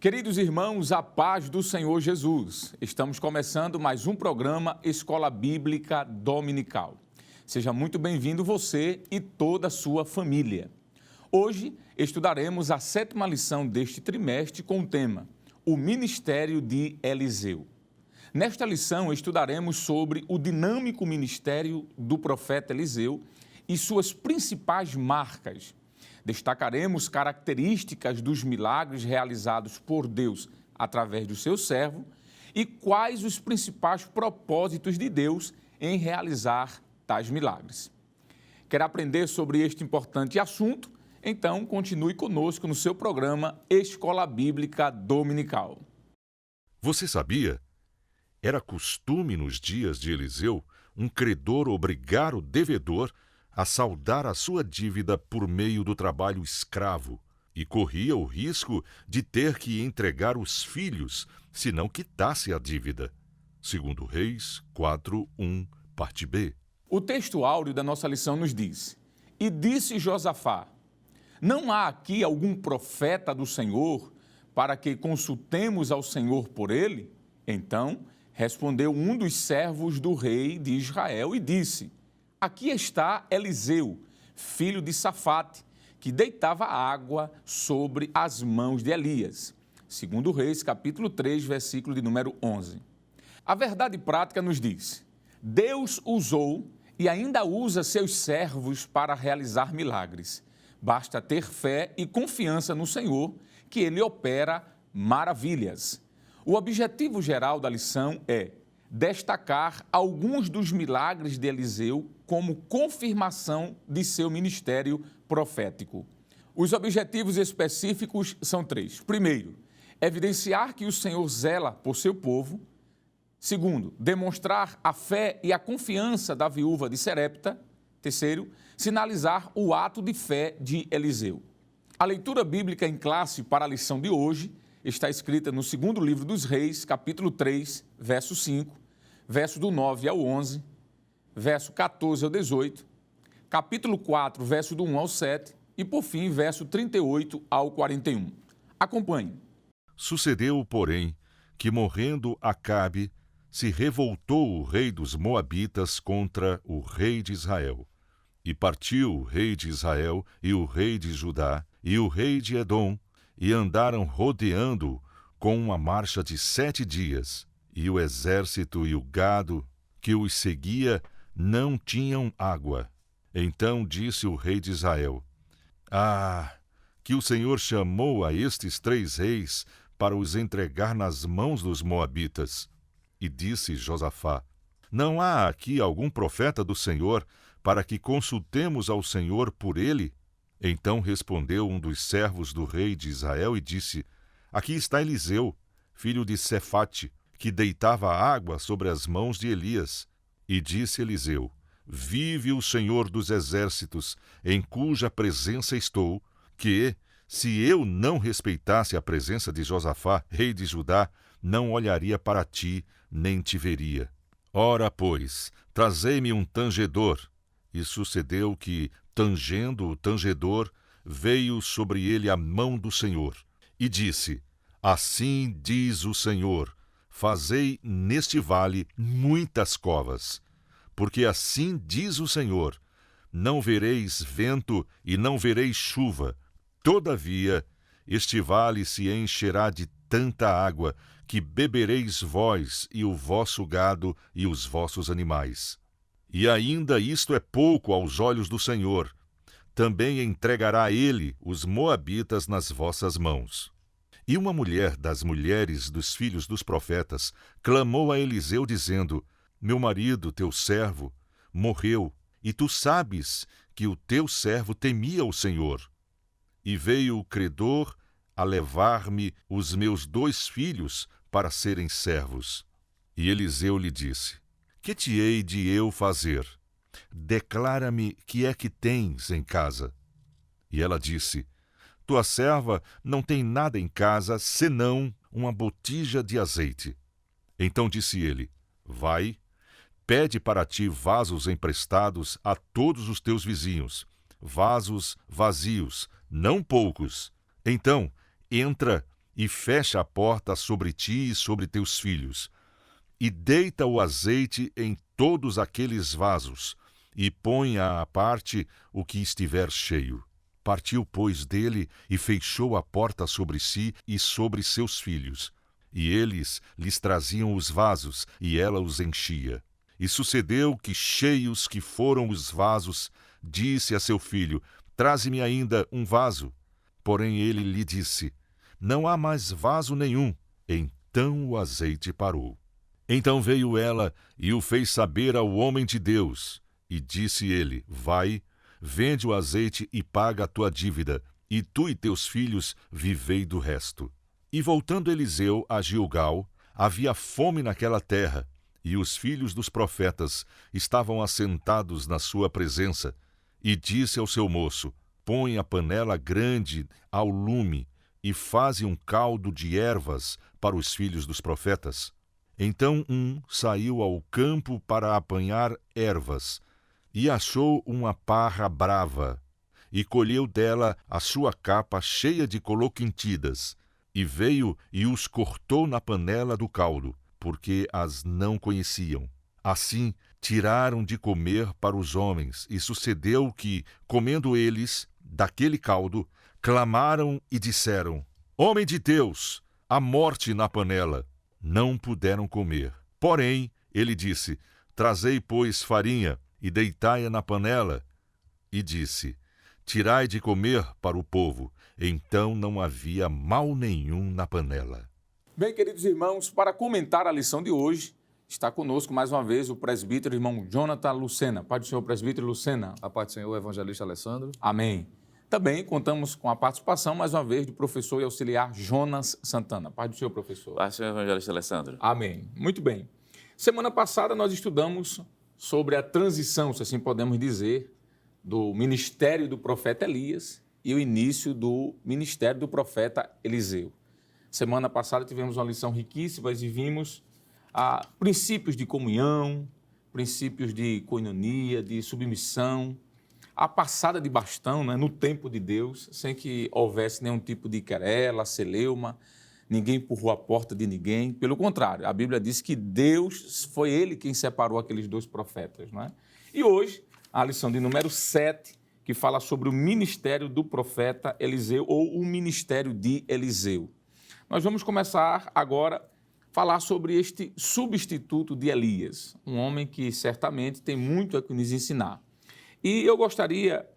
Queridos irmãos, a paz do Senhor Jesus. Estamos começando mais um programa Escola Bíblica Dominical. Seja muito bem-vindo você e toda a sua família. Hoje estudaremos a 7ª lição deste trimestre com o tema O Ministério de Eliseu. Nesta lição estudaremos sobre o dinâmico ministério do profeta Eliseu e suas principais marcas. Destacaremos características dos milagres realizados por Deus através do seu servo e quais os principais propósitos de Deus em realizar tais milagres. Quer aprender sobre este importante assunto? Então, continue conosco no seu programa Escola Bíblica Dominical. Você sabia? Era costume nos dias de Eliseu um credor obrigar o devedor a saldar a sua dívida por meio do trabalho escravo e corria o risco de ter que entregar os filhos se não quitasse a dívida. Segundo Reis 4:1, parte B. O texto áureo da nossa lição nos diz: E disse Josafá: Não há aqui algum profeta do Senhor para que consultemos ao Senhor por ele? Então respondeu um dos servos do rei de Israel e disse: Aqui está Eliseu, filho de Safate, que deitava água sobre as mãos de Elias. Segundo Reis, capítulo 3, versículo de número 11. A verdade prática nos diz: Deus usou e ainda usa seus servos para realizar milagres. Basta ter fé e confiança no Senhor, que Ele opera maravilhas. O objetivo geral da lição é destacar alguns dos milagres de Eliseu como confirmação de seu ministério profético. Os objetivos específicos são 3. Primeiro, evidenciar que o Senhor zela por seu povo. Segundo, demonstrar a fé e a confiança da viúva de Serepta. Terceiro, sinalizar o ato de fé de Eliseu. A leitura bíblica em classe para a lição de hoje está escrita no 2º livro dos Reis, capítulo 3, verso 5, verso do 9 ao 11, verso 14 ao 18, capítulo 4, verso do 1 ao 7 e, por fim, verso 38 ao 41. Acompanhe. Sucedeu, porém, que morrendo Acabe, se revoltou o rei dos Moabitas contra o rei de Israel. E partiu o rei de Israel e o rei de Judá e o rei de Edom, e andaram rodeando com uma marcha de 7 dias, e o exército e o gado que os seguia não tinham água. Então disse o rei de Israel: que o Senhor chamou a estes 3 reis para os entregar nas mãos dos moabitas. E disse Josafá: Não há aqui algum profeta do Senhor para que consultemos ao Senhor por ele? Então respondeu um dos servos do rei de Israel e disse: Aqui está Eliseu, filho de Safate, que deitava água sobre as mãos de Elias. E disse Eliseu: Vive o Senhor dos exércitos, em cuja presença estou, que, se eu não respeitasse a presença de Josafá, rei de Judá, não olharia para ti, nem te veria. Ora, pois, trazei-me um tangedor. E sucedeu que, tangendo o tangedor, veio sobre ele a mão do Senhor. E disse: Assim diz o Senhor: Fazei neste vale muitas covas. Porque assim diz o Senhor: Não vereis vento e não vereis chuva. Todavia, este vale se encherá de tanta água, que bebereis vós e o vosso gado e os vossos animais. E ainda isto é pouco aos olhos do Senhor. Também entregará ele os moabitas nas vossas mãos. E uma mulher das mulheres dos filhos dos profetas clamou a Eliseu, dizendo: Meu marido, teu servo, morreu, e tu sabes que o teu servo temia o Senhor. E veio o credor a levar-me os meus 2 filhos para serem servos. E Eliseu lhe disse: Que te hei de eu fazer? Declara-me que é que tens em casa. E ela disse: Tua serva não tem nada em casa, senão uma botija de azeite. Então disse ele: Vai, pede para ti vasos emprestados a todos os teus vizinhos, vasos vazios, não poucos. Então entra e fecha a porta sobre ti e sobre teus filhos, e deita o azeite em todos aqueles vasos, e põe à parte o que estiver cheio. Partiu, pois, dele, e fechou a porta sobre si e sobre seus filhos. E eles lhes traziam os vasos, e ela os enchia. E sucedeu que, cheios que foram os vasos, disse a seu filho: traze-me ainda um vaso. Porém ele lhe disse: não há mais vaso nenhum. Então o azeite parou. Então veio ela e o fez saber ao homem de Deus. E disse ele: vai, vende o azeite e paga a tua dívida, e tu e teus filhos vivei do resto. E voltando Eliseu a Gilgal, havia fome naquela terra, e os filhos dos profetas estavam assentados na sua presença. E disse ao seu moço: põe a panela grande ao lume, e faze um caldo de ervas para os filhos dos profetas. Então um saiu ao campo para apanhar ervas, e achou uma parra brava, e colheu dela a sua capa cheia de coloquintidas, e veio e os cortou na panela do caldo, porque as não conheciam. Assim tiraram de comer para os homens, e sucedeu que, comendo eles daquele caldo, clamaram e disseram: homem de Deus, a morte na panela. Não puderam comer. Porém, ele disse: trazei, pois, farinha, e deitai-a na panela. E disse: tirai de comer para o povo. Então não havia mal nenhum na panela. Bem, queridos irmãos, para comentar a lição de hoje, está conosco mais uma vez o presbítero irmão Jonathan Lucena. Paz do Senhor, presbítero Lucena. A paz do Senhor, evangelista Alessandro. Amém. Também contamos com a participação, mais uma vez, do professor e auxiliar Jonas Santana. Paz do Senhor, professor. Paz do Senhor, evangelista Alessandro. Amém. Muito bem. Semana passada nós estudamos sobre a transição, se assim podemos dizer, do ministério do profeta Elias e o início do ministério do profeta Eliseu. Semana passada tivemos uma lição riquíssima e vimos princípios de comunhão, princípios de coinonia, de submissão, a passada de bastão, né, no tempo de Deus, sem que houvesse nenhum tipo de querela, celeuma, ninguém empurrou a porta de ninguém. Pelo contrário, a Bíblia diz que Deus, foi Ele quem separou aqueles dois profetas. Não é? E hoje, a lição de número 7, que fala sobre o ministério do profeta Eliseu, ou o ministério de Eliseu. Nós vamos começar agora a falar sobre este substituto de Elias, um homem que certamente tem muito a que nos ensinar. E eu gostaria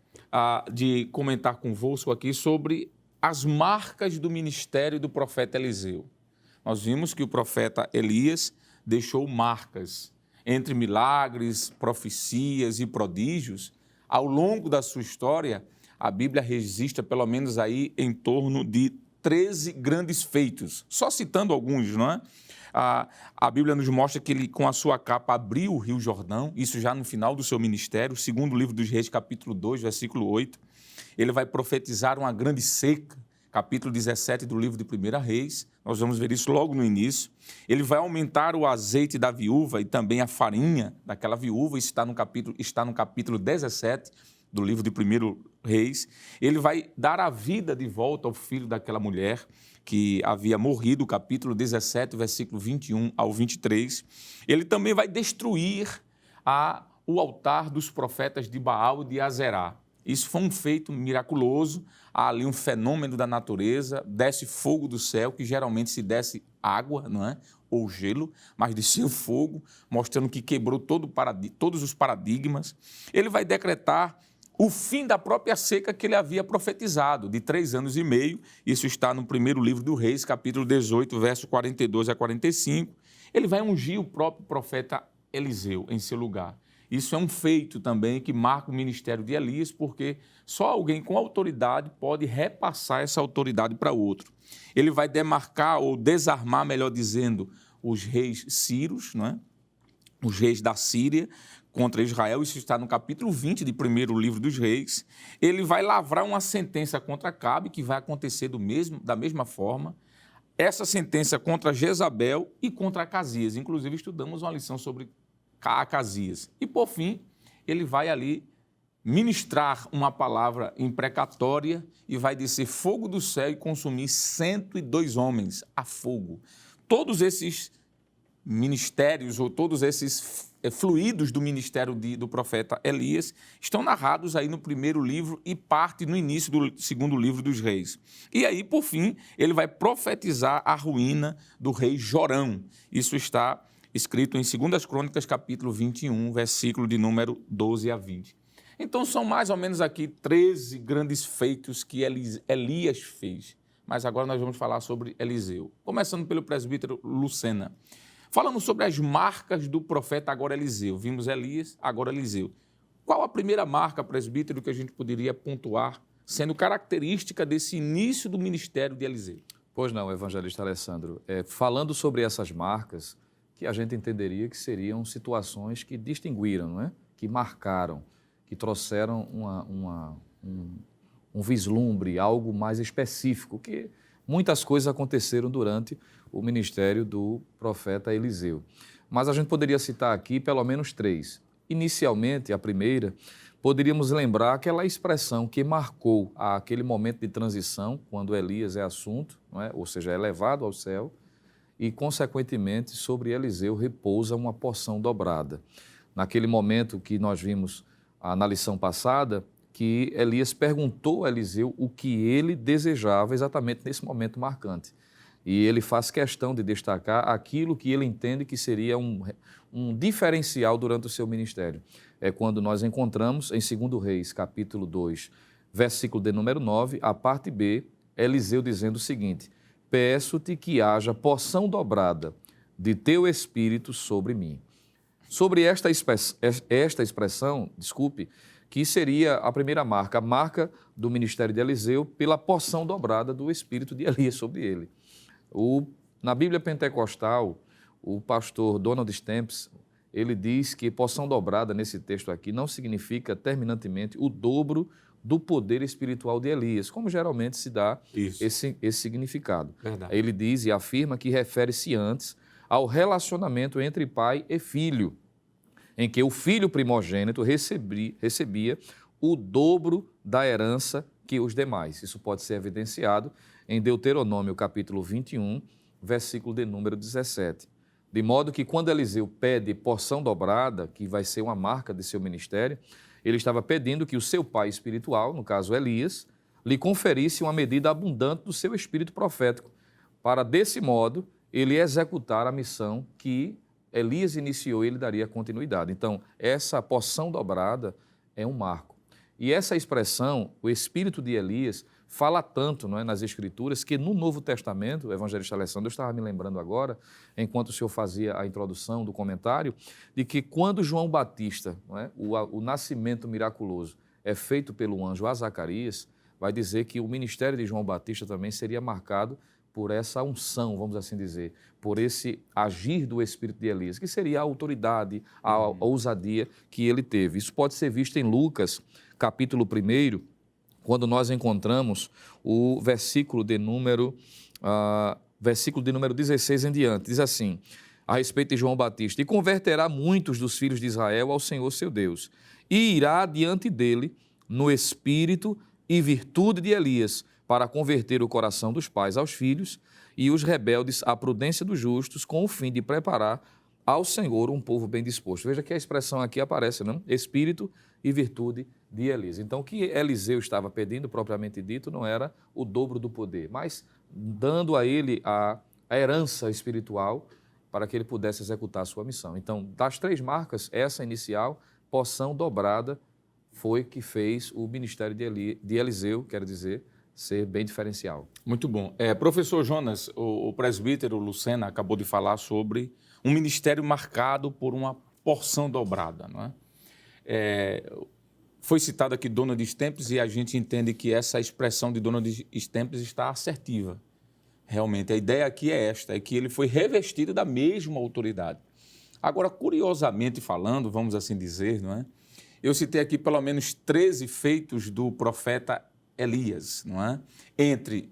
de comentar convosco aqui sobre as marcas do ministério do profeta Eliseu. Nós vimos que o profeta Elias deixou marcas entre milagres, profecias e prodígios. Ao longo da sua história, a Bíblia registra pelo menos aí em torno de 13 grandes feitos, só citando alguns, não é? A Bíblia nos mostra que ele, com a sua capa, abriu o Rio Jordão, isso já no final do seu ministério, segundo o livro dos Reis, capítulo 2, versículo 8. Ele vai profetizar uma grande seca, capítulo 17 do livro de 1 Reis, nós vamos ver isso logo no início. Ele vai aumentar o azeite da viúva e também a farinha daquela viúva, isso está no capítulo 17 do livro de 1 Reis. Ele vai dar a vida de volta ao filho daquela mulher que havia morrido, capítulo 17, versículo 21 ao 23. Ele também vai destruir o altar dos profetas de Baal e de Azerá. Isso foi um feito miraculoso, há ali um fenômeno da natureza, desce fogo do céu, que geralmente se desce água, não é? Ou gelo, mas desceu fogo, mostrando que quebrou todos os paradigmas. Ele vai decretar o fim da própria seca que ele havia profetizado, de 3 anos e meio. Isso está no primeiro livro do Reis, capítulo 18, verso 42 a 45. Ele vai ungir o próprio profeta Eliseu em seu lugar. Isso é um feito também que marca o ministério de Elias, porque só alguém com autoridade pode repassar essa autoridade para outro. Ele vai demarcar ou desarmar, melhor dizendo, os reis sírios, não é? Os reis da Síria contra Israel, isso está no capítulo 20 de primeiro livro dos Reis. Ele vai lavrar uma sentença contra Acabe, que vai acontecer da mesma forma. Essa sentença contra Jezabel e contra Acasias. Inclusive, estudamos uma lição sobre Acasias. E, por fim, ele vai ali ministrar uma palavra imprecatória e vai descer fogo do céu e consumir 102 homens a fogo. Todos esses ministérios ou todos esses fluidos do ministério do profeta Elias estão narrados aí no primeiro livro e parte no início do segundo livro dos reis. E aí, por fim, ele vai profetizar a ruína do rei Jorão. Isso está escrito em 2 Crônicas, capítulo 21, versículo de número 12 a 20. Então, são mais ou menos aqui 13 grandes feitos que Elias fez. Mas agora nós vamos falar sobre Eliseu. Começando pelo presbítero Lucena. Falamos sobre as marcas do profeta agora Eliseu. Vimos Elias, agora Eliseu. Qual a primeira marca, presbítero, que a gente poderia pontuar, sendo característica desse início do ministério de Eliseu? Pois não, evangelista Alessandro. Falando sobre essas marcas, que a gente entenderia que seriam situações que distinguiram, não é? Que marcaram, que trouxeram um vislumbre, algo mais específico, que muitas coisas aconteceram durante o ministério do profeta Eliseu. Mas a gente poderia citar aqui pelo menos 3. Inicialmente, a primeira, poderíamos lembrar aquela expressão que marcou aquele momento de transição, quando Elias é assunto, não é? Ou seja, é levado ao céu, e, consequentemente, sobre Eliseu repousa uma porção dobrada. Naquele momento que nós vimos na lição passada, que Elias perguntou a Eliseu o que ele desejava exatamente nesse momento marcante. E ele faz questão de destacar aquilo que ele entende que seria um diferencial durante o seu ministério. É quando nós encontramos em 2 Reis, capítulo 2, versículo de número 9, a parte B, Eliseu dizendo o seguinte: peço-te que haja porção dobrada de teu espírito sobre mim. Sobre esta expressão, que seria a primeira marca, a marca do ministério de Eliseu pela porção dobrada do espírito de Elias sobre ele. Na Bíblia Pentecostal, o pastor Donald Stamps, ele diz que porção dobrada nesse texto aqui não significa terminantemente o dobro do poder espiritual de Elias, como geralmente se dá esse significado. Verdade. Ele diz e afirma que refere-se antes ao relacionamento entre pai e filho, em que o filho primogênito recebia o dobro da herança que os demais. Isso pode ser evidenciado em Deuteronômio, capítulo 21, versículo de número 17. De modo que quando Eliseu pede porção dobrada, que vai ser uma marca de seu ministério, ele estava pedindo que o seu pai espiritual, no caso Elias, lhe conferisse uma medida abundante do seu espírito profético, para, desse modo, ele executar a missão que Elias iniciou e ele daria continuidade. Então, essa porção dobrada é um marco. E essa expressão, o espírito de Elias, fala tanto, não é, nas Escrituras, que no Novo Testamento, o evangelista Alessandro, eu estava me lembrando agora, enquanto o senhor fazia a introdução do comentário, de que quando João Batista, não é, o nascimento miraculoso, é feito pelo anjo a Zacarias, vai dizer que o ministério de João Batista também seria marcado por essa unção, vamos assim dizer, por esse agir do espírito de Elias, que seria a autoridade, a ousadia que ele teve. Isso pode ser visto em Lucas, capítulo 1, quando nós encontramos o versículo de número 16 em diante. Diz assim, a respeito de João Batista: e converterá muitos dos filhos de Israel ao Senhor seu Deus, e irá diante dele no espírito e virtude de Elias, para converter o coração dos pais aos filhos e os rebeldes à prudência dos justos, com o fim de preparar ao Senhor um povo bem disposto. Veja que a expressão aqui aparece, não? Espírito e virtude de Elias. Então, o que Eliseu estava pedindo, propriamente dito, não era o dobro do poder, mas dando a ele a herança espiritual para que ele pudesse executar a sua missão. Então, das 3 marcas, essa inicial, porção dobrada, foi que fez o ministério de Eliseu, quero dizer, ser bem diferencial. Muito bom. Professor Jonas, o presbítero Lucena acabou de falar sobre um ministério marcado por uma porção dobrada, não é? Foi citado aqui Donald Stamps e a gente entende que essa expressão de Donald Stamps está assertiva. Realmente, a ideia aqui é esta, é que ele foi revestido da mesma autoridade. Agora, curiosamente falando, vamos assim dizer, não é? Eu citei aqui pelo menos 13 feitos do profeta Elias, não é? Entre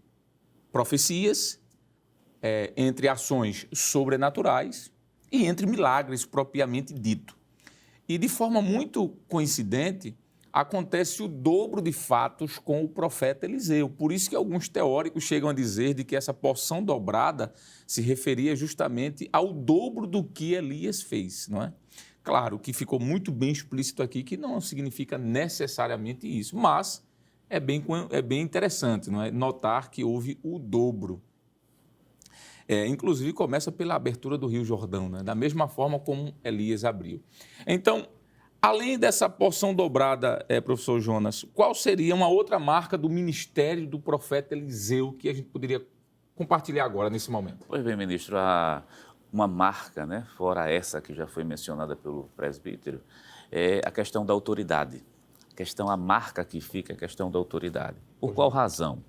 profecias, entre ações sobrenaturais e entre milagres propriamente dito. E de forma muito coincidente, acontece o dobro de fatos com o profeta Eliseu. Por isso que alguns teóricos chegam a dizer de que essa porção dobrada se referia justamente ao dobro do que Elias fez, não é? Claro que ficou muito bem explícito aqui que não significa necessariamente isso, mas é bem interessante, não é? Notar que houve o dobro. Inclusive começa pela abertura do Rio Jordão, né? Da mesma forma como Elias abriu. Então, além dessa porção dobrada, professor Jonas, qual seria uma outra marca do ministério do profeta Eliseu que a gente poderia compartilhar agora, nesse momento? Pois bem, ministro, uma marca, né, fora essa que já foi mencionada pelo presbítero, é a questão da autoridade. A marca que fica é a questão da autoridade. Por qual razão?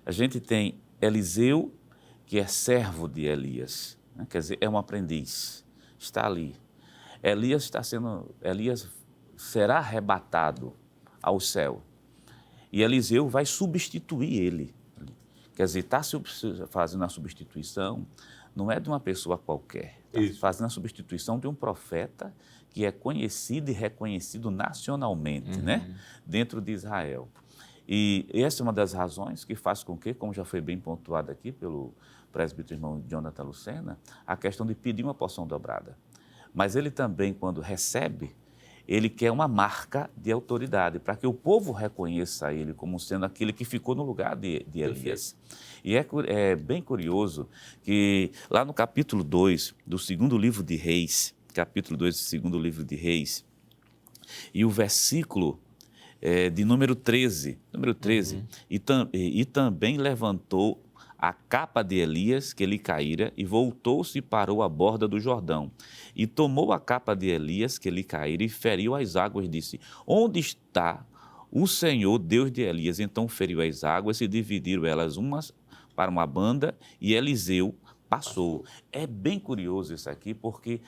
A gente tem Eliseu, que é servo de Elias, né? Quer dizer, é um aprendiz, está ali. Elias será arrebatado ao céu e Eliseu vai substituir ele. Quer dizer, está fazendo a substituição, não é de uma pessoa qualquer, está fazendo a substituição de um profeta que é conhecido e reconhecido nacionalmente, né? Dentro de Israel. E essa é uma das razões que faz com que, como já foi bem pontuado aqui pelo presbítero irmão Jonathan Lucena, a questão de pedir uma porção dobrada. Mas ele também, quando recebe, ele quer uma marca de autoridade, para que o povo reconheça ele como sendo aquele que ficou no lugar de Elias. E é bem curioso que lá no capítulo 2 do segundo livro de Reis, e o versículo de número 13, e também levantou a capa de Elias, que lhe caíra, e voltou-se e parou à borda do Jordão. E tomou a capa de Elias, que lhe caíra, e feriu as águas, e disse: onde está o Senhor, Deus de Elias? Então feriu as águas, e dividiram elas umas para uma banda, e Eliseu passou. É bem curioso isso aqui, porque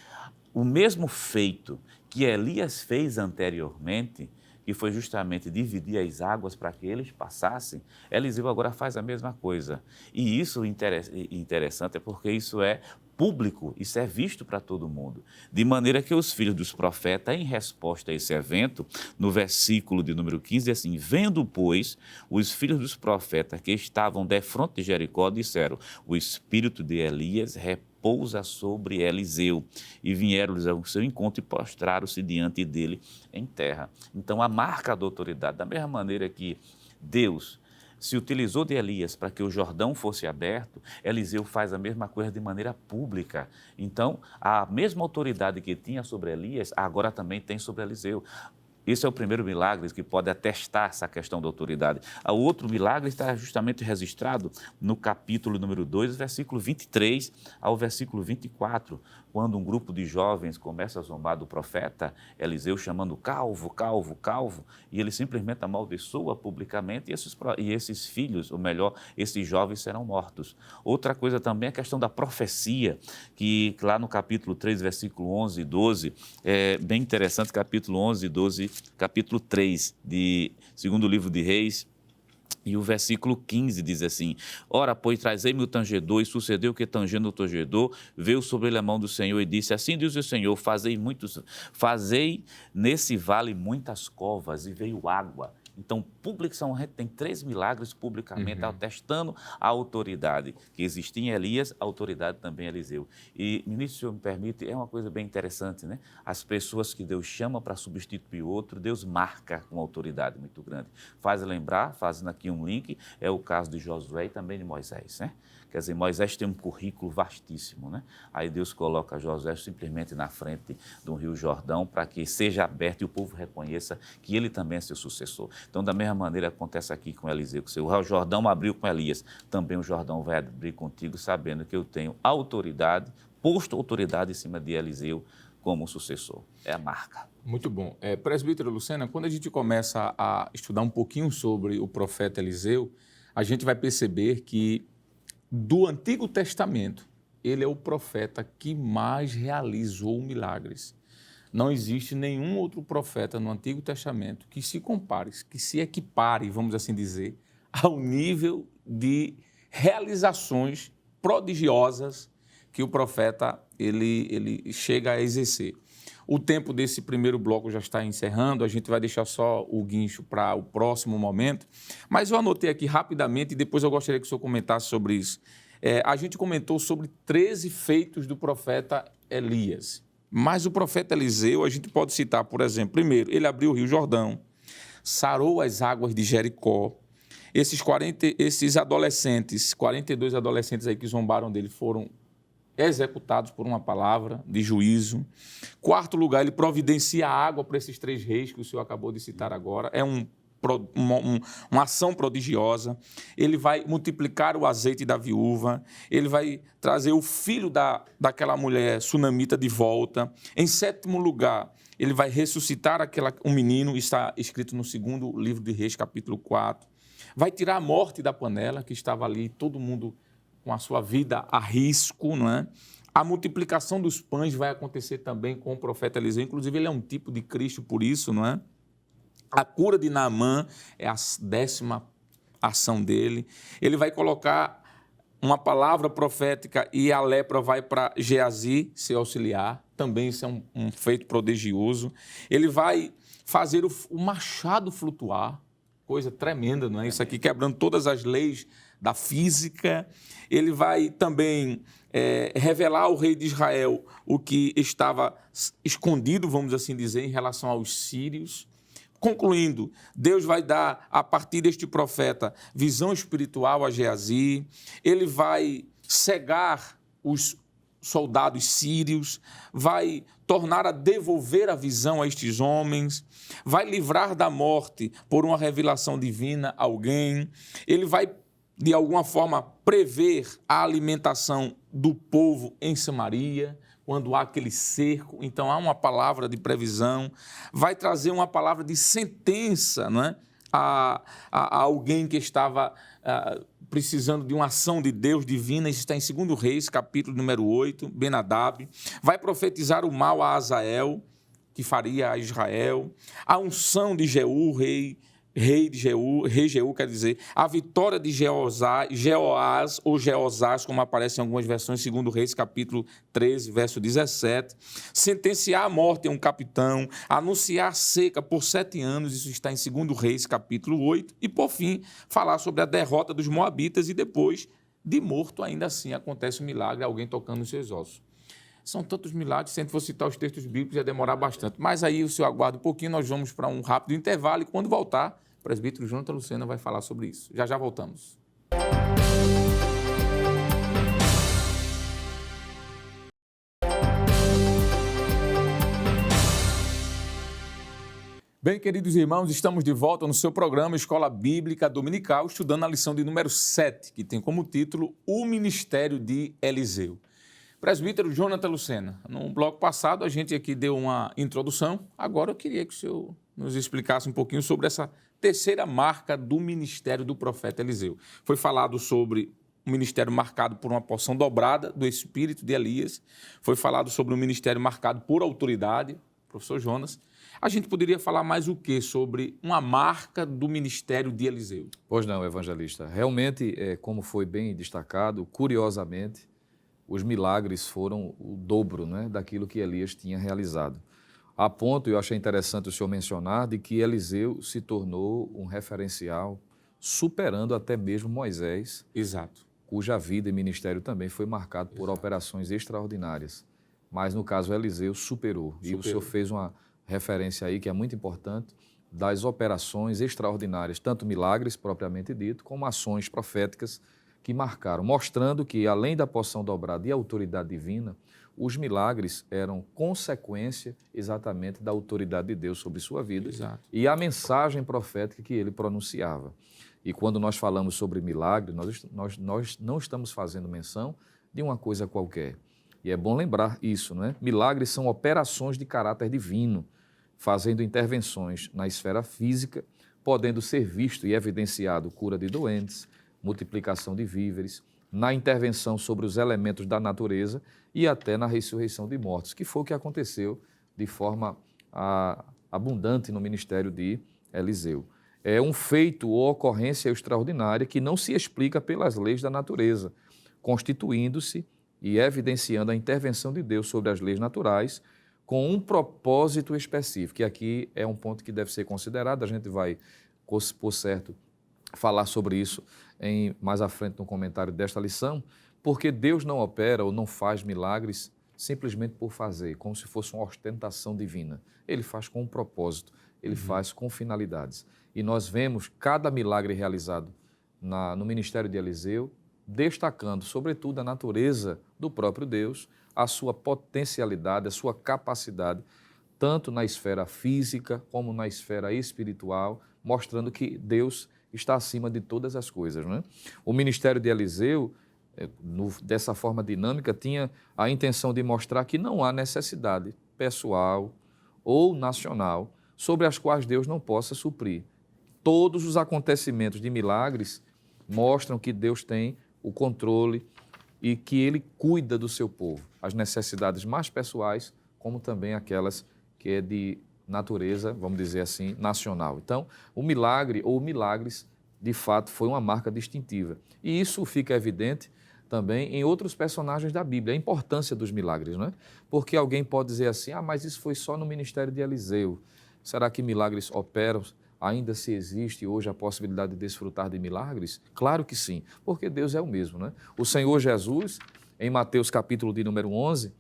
o mesmo feito que Elias fez anteriormente, que foi justamente dividir as águas para que eles passassem, Eliseu agora faz a mesma coisa. E isso interessante é porque isso é público, isso é visto para todo mundo. De maneira que os filhos dos profetas, em resposta a esse evento, no versículo de número 15, assim: vendo, pois, os filhos dos profetas que estavam defronte de Jericó, disseram: o espírito de Elias repousa sobre Eliseu. E vieram-lhes ao seu encontro e prostraram-se diante dele em terra. Então, a marca da autoridade, da mesma maneira que Deus se utilizou de Elias para que o Jordão fosse aberto, Eliseu faz a mesma coisa de maneira pública. Então, a mesma autoridade que tinha sobre Elias, agora também tem sobre Eliseu. Esse é o primeiro milagre que pode atestar essa questão da autoridade. O outro milagre está justamente registrado no capítulo número 2, versículo 23 ao versículo 24, quando um grupo de jovens começa a zombar do profeta Eliseu, chamando calvo, calvo, calvo, e ele simplesmente amaldiçoa publicamente, e esses filhos, ou melhor, esses jovens serão mortos. Outra coisa também é a questão da profecia, que lá no capítulo 3, versículo 11 e 12, é bem interessante, capítulo 11 e 12, capítulo 3 de segundo livro de Reis, e o versículo 15 diz assim: ora, pois, trazei-me o tangedor, e sucedeu que, tangendo o tangedor, veio sobre ele a mão do Senhor e disse: assim diz o Senhor, fazei nesse vale muitas covas, e veio água. Então, a gente tem 3 milagres publicamente, atestando a autoridade que existia em Elias, a autoridade também em Eliseu. E, ministro, se o senhor me permite, é uma coisa bem interessante, né? As pessoas que Deus chama para substituir outro, Deus marca com autoridade muito grande. Faz lembrar, fazendo aqui um link, é o caso de Josué e também de Moisés, né? Quer dizer, Moisés tem um currículo vastíssimo, né? Aí Deus coloca Josué simplesmente na frente do Rio Jordão para que seja aberto e o povo reconheça que ele também é seu sucessor. Então, da mesma maneira acontece aqui com Eliseu, que o Jordão abriu com Elias, também o Jordão vai abrir contigo, sabendo que eu tenho autoridade, posto autoridade em cima de Eliseu como sucessor. É a marca. Muito bom. Presbítero Lucena, quando a gente começa a estudar um pouquinho sobre o profeta Eliseu, a gente vai perceber que do Antigo Testamento, ele é o profeta que mais realizou milagres. Não existe nenhum outro profeta no Antigo Testamento que se compare, que se equipare, vamos assim dizer, ao nível de realizações prodigiosas que o profeta ele chega a exercer. O tempo desse primeiro bloco já está encerrando, a gente vai deixar só o guincho para o próximo momento. Mas eu anotei aqui rapidamente e depois eu gostaria que o senhor comentasse sobre isso. A gente comentou sobre 13 feitos do profeta Elias. Mas o profeta Eliseu, a gente pode citar, por exemplo, primeiro, ele abriu o Rio Jordão, sarou as águas de Jericó. Esses adolescentes, 42 adolescentes aí que zombaram dele, foram executados por uma palavra de juízo. Quarto lugar, ele providencia água para esses 3 reis que o senhor acabou de citar agora. É uma ação prodigiosa. Ele vai multiplicar o azeite da viúva, ele vai trazer o filho daquela mulher sunamita de volta. Em 7º lugar, ele vai ressuscitar um menino, está escrito no 2º livro de Reis, capítulo 4. Vai tirar a morte da panela, que estava ali, todo mundo com a sua vida a risco, não é? A multiplicação dos pães vai acontecer também com o profeta Eliseu, inclusive ele é um tipo de Cristo por isso, não é? A cura de Naamã é a 10ª ação dele. Ele vai colocar uma palavra profética e a lepra vai para Geazi, seu auxiliar. Também isso é um feito prodigioso. Ele vai fazer o machado flutuar, coisa tremenda, não é? Isso aqui quebrando todas as leis da física. Ele vai também revelar ao rei de Israel o que estava escondido, vamos assim dizer, em relação aos sírios. Concluindo, Deus vai dar, a partir deste profeta, visão espiritual a Geazi. Ele vai cegar os soldados sírios, vai tornar a devolver a visão a estes homens, vai livrar da morte por uma revelação divina alguém. Ele vai, de alguma forma, prever a alimentação do povo em Samaria, quando há aquele cerco. Então, há uma palavra de previsão, vai trazer uma palavra de sentença, não é? a alguém que estava precisando de uma ação de Deus divina. Isso está em 2 Reis, capítulo número 8, Ben-Hadad. Vai profetizar o mal a Azael, que faria a Israel. A unção de Jeú, rei Jeú, quer dizer, a vitória de Jeoás, ou Jeosás, como aparece em algumas versões, 2 Reis, capítulo 13, verso 17. Sentenciar a morte a um capitão, anunciar seca por 7 anos, isso está em 2 Reis, capítulo 8. E, por fim, falar sobre a derrota dos moabitas e depois, de morto, ainda assim, acontece um milagre, alguém tocando os seus ossos. São tantos milagres, se a gente for citar os textos bíblicos, ia demorar bastante. Mas aí o senhor aguarda um pouquinho, nós vamos para um rápido intervalo e quando voltar, o presbítero Jonathan Lucena vai falar sobre isso. Já voltamos. Bem, queridos irmãos, estamos de volta no seu programa Escola Bíblica Dominical, estudando a lição de número 7, que tem como título O Ministério de Eliseu. Presbítero Jonathan Lucena, no bloco passado a gente aqui deu uma introdução, agora eu queria que o senhor nos explicasse um pouquinho sobre essa terceira marca do ministério do profeta Eliseu. Foi falado sobre um ministério marcado por uma porção dobrada do espírito de Elias, foi falado sobre um ministério marcado por autoridade, professor Jonas. A gente poderia falar mais o quê sobre uma marca do ministério de Eliseu? Pois não, evangelista. Realmente, como foi bem destacado, curiosamente, os milagres foram o dobro, né, daquilo que Elias tinha realizado. A ponto, eu achei interessante o senhor mencionar, de que Eliseu se tornou um referencial, superando até mesmo Moisés, Exato. cuja vida e ministério também foi marcado por operações extraordinárias. Mas, no caso, Eliseu superou. E o senhor fez uma referência aí que é muito importante, das operações extraordinárias, tanto milagres, propriamente dito, como ações proféticas que marcaram, mostrando que, além da porção dobrada e autoridade divina, os milagres eram consequência exatamente da autoridade de Deus sobre sua vida. Exato. E a mensagem profética que ele pronunciava. E quando nós falamos sobre milagre, nós não estamos fazendo menção de uma coisa qualquer. E é bom lembrar isso, não é? Milagres são operações de caráter divino, fazendo intervenções na esfera física, podendo ser visto e evidenciado cura de doentes, multiplicação de víveres, na intervenção sobre os elementos da natureza e até na ressurreição de mortos, que foi o que aconteceu de forma abundante no ministério de Eliseu. É um feito ou ocorrência extraordinária que não se explica pelas leis da natureza, constituindo-se e evidenciando a intervenção de Deus sobre as leis naturais, com um propósito específico. E aqui é um ponto que deve ser considerado, a gente vai, por certo, falar sobre isso mais à frente no comentário desta lição, porque Deus não opera ou não faz milagres simplesmente por fazer, como se fosse uma ostentação divina. Ele faz com um propósito, ele faz com finalidades. E nós vemos cada milagre realizado no ministério de Eliseu, destacando, sobretudo, a natureza do próprio Deus, a sua potencialidade, a sua capacidade, tanto na esfera física como na esfera espiritual, mostrando que Deus está acima de todas as coisas, né? O ministério de Eliseu, dessa forma dinâmica, tinha a intenção de mostrar que não há necessidade pessoal ou nacional sobre as quais Deus não possa suprir. Todos os acontecimentos de milagres mostram que Deus tem o controle e que Ele cuida do seu povo, as necessidades mais pessoais, como também aquelas que é de natureza, vamos dizer assim, nacional. Então, o milagre ou milagres, de fato, foi uma marca distintiva. E isso fica evidente também em outros personagens da Bíblia, a importância dos milagres, não é? Porque alguém pode dizer assim, mas isso foi só no ministério de Eliseu. Será que milagres operam? Ainda se existe hoje a possibilidade de desfrutar de milagres? Claro que sim, porque Deus é o mesmo, né? O Senhor Jesus, em Mateus capítulo de número 11,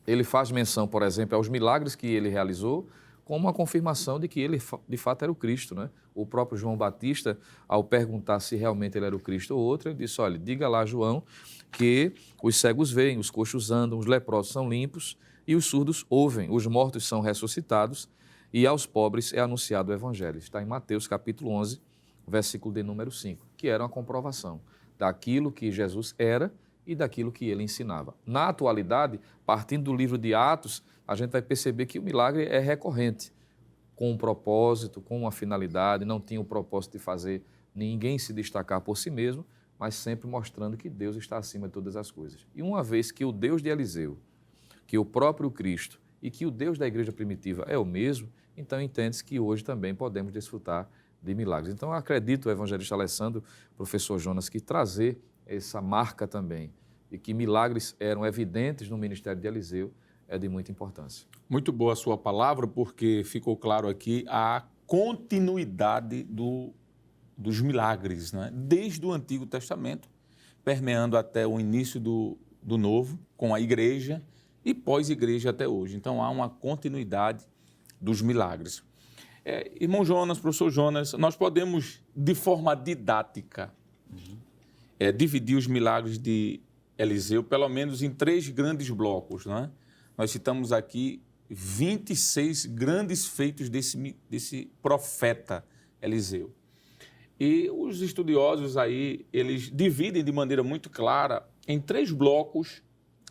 ele faz menção, por exemplo, aos milagres que ele realizou, como uma confirmação de que ele, de fato, era o Cristo, né? O próprio João Batista, ao perguntar se realmente ele era o Cristo ou outro, ele disse, olha, diga lá, João, que os cegos veem, os coxos andam, os leprosos são limpos e os surdos ouvem, os mortos são ressuscitados e aos pobres é anunciado o Evangelho. Está em Mateus capítulo 11, versículo de número 5, que era uma comprovação daquilo que Jesus era e daquilo que ele ensinava. Na atualidade, partindo do livro de Atos, a gente vai perceber que o milagre é recorrente, com um propósito, com uma finalidade, não tinha o propósito de fazer ninguém se destacar por si mesmo, mas sempre mostrando que Deus está acima de todas as coisas. E uma vez que o Deus de Eliseu, que o próprio Cristo e que o Deus da igreja primitiva é o mesmo, então entende-se que hoje também podemos desfrutar de milagres. Então eu acredito, o evangelista Alessandro, professor Jonas, que trazer essa marca também, e que milagres eram evidentes no ministério de Eliseu, é de muita importância. Muito boa a sua palavra, porque ficou claro aqui a continuidade dos milagres, né? Desde o Antigo Testamento, permeando até o início do Novo, com a igreja e pós-igreja até hoje. Então, há uma continuidade dos milagres. Irmão Jonas, professor Jonas, nós podemos, de forma didática, dividir os milagres de Eliseu, pelo menos em 3 grandes blocos, não é? Nós citamos aqui 26 grandes feitos desse profeta Eliseu. E os estudiosos aí, eles dividem de maneira muito clara em 3 blocos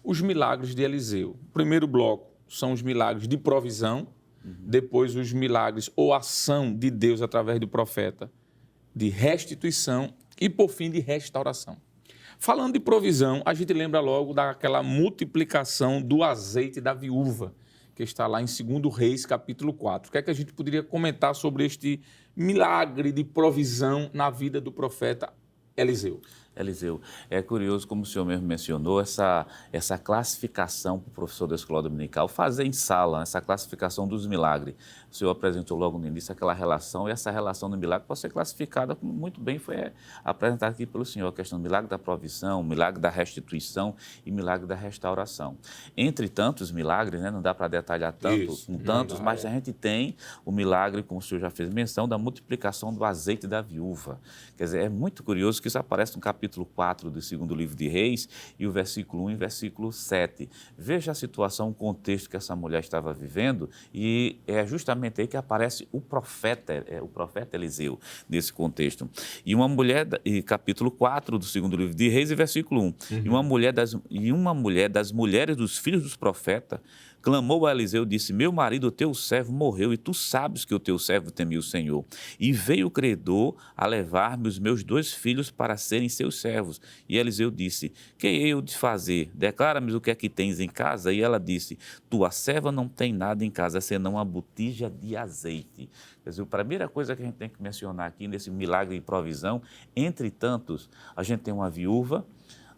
os milagres de Eliseu. O primeiro bloco são os milagres de provisão, depois os milagres ou ação de Deus através do profeta de restituição e, por fim, de restauração. Falando de provisão, a gente lembra logo daquela multiplicação do azeite da viúva, que está lá em 2 Reis, capítulo 4. O que é que a gente poderia comentar sobre este milagre de provisão na vida do profeta Eliseu? Eliseu, é curioso, como o senhor mesmo mencionou, essa classificação para o professor da escola dominical, fazer em sala, essa classificação dos milagres. O senhor apresentou logo no início aquela relação, e essa relação do milagre pode ser classificada, como muito bem foi apresentada aqui pelo senhor, a questão do milagre da provisão, milagre da restituição e milagre da restauração. Entre tantos milagres, né, não dá para detalhar tantos, mas a gente tem o milagre, como o senhor já fez menção, da multiplicação do azeite da viúva. Quer dizer, é muito curioso que isso aparece no capítulo 4 do 2º livro de Reis, e o versículo 1 e versículo 7. Veja a situação, o contexto que essa mulher estava vivendo, e é justamente aí que aparece o profeta Eliseu, nesse contexto. E uma mulher, capítulo 4 do 2º livro de Reis, e versículo 1. E uma mulher das mulheres dos filhos dos profetas clamou a Eliseu e disse, meu marido, o teu servo, morreu, e tu sabes que o teu servo temia o Senhor. E veio o credor a levar-me os meus 2 filhos para serem seus servos. E Eliseu disse, que hei eu de fazer? Declara-me o que é que tens em casa. E ela disse, tua serva não tem nada em casa, senão uma botija de azeite. Quer dizer, a primeira coisa que a gente tem que mencionar aqui, nesse milagre de provisão, entre tantos, a gente tem uma viúva,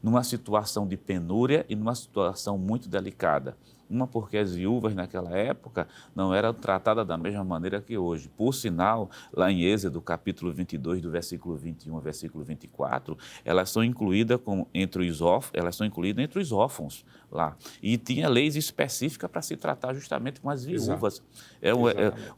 numa situação de penúria e numa situação muito delicada. Uma porque as viúvas naquela época não eram tratadas da mesma maneira que hoje. Por sinal, lá em Êxodo, capítulo 22, do versículo 21 ao versículo 24, elas são incluídas entre os órfãos lá. E tinha leis específicas para se tratar justamente com as viúvas.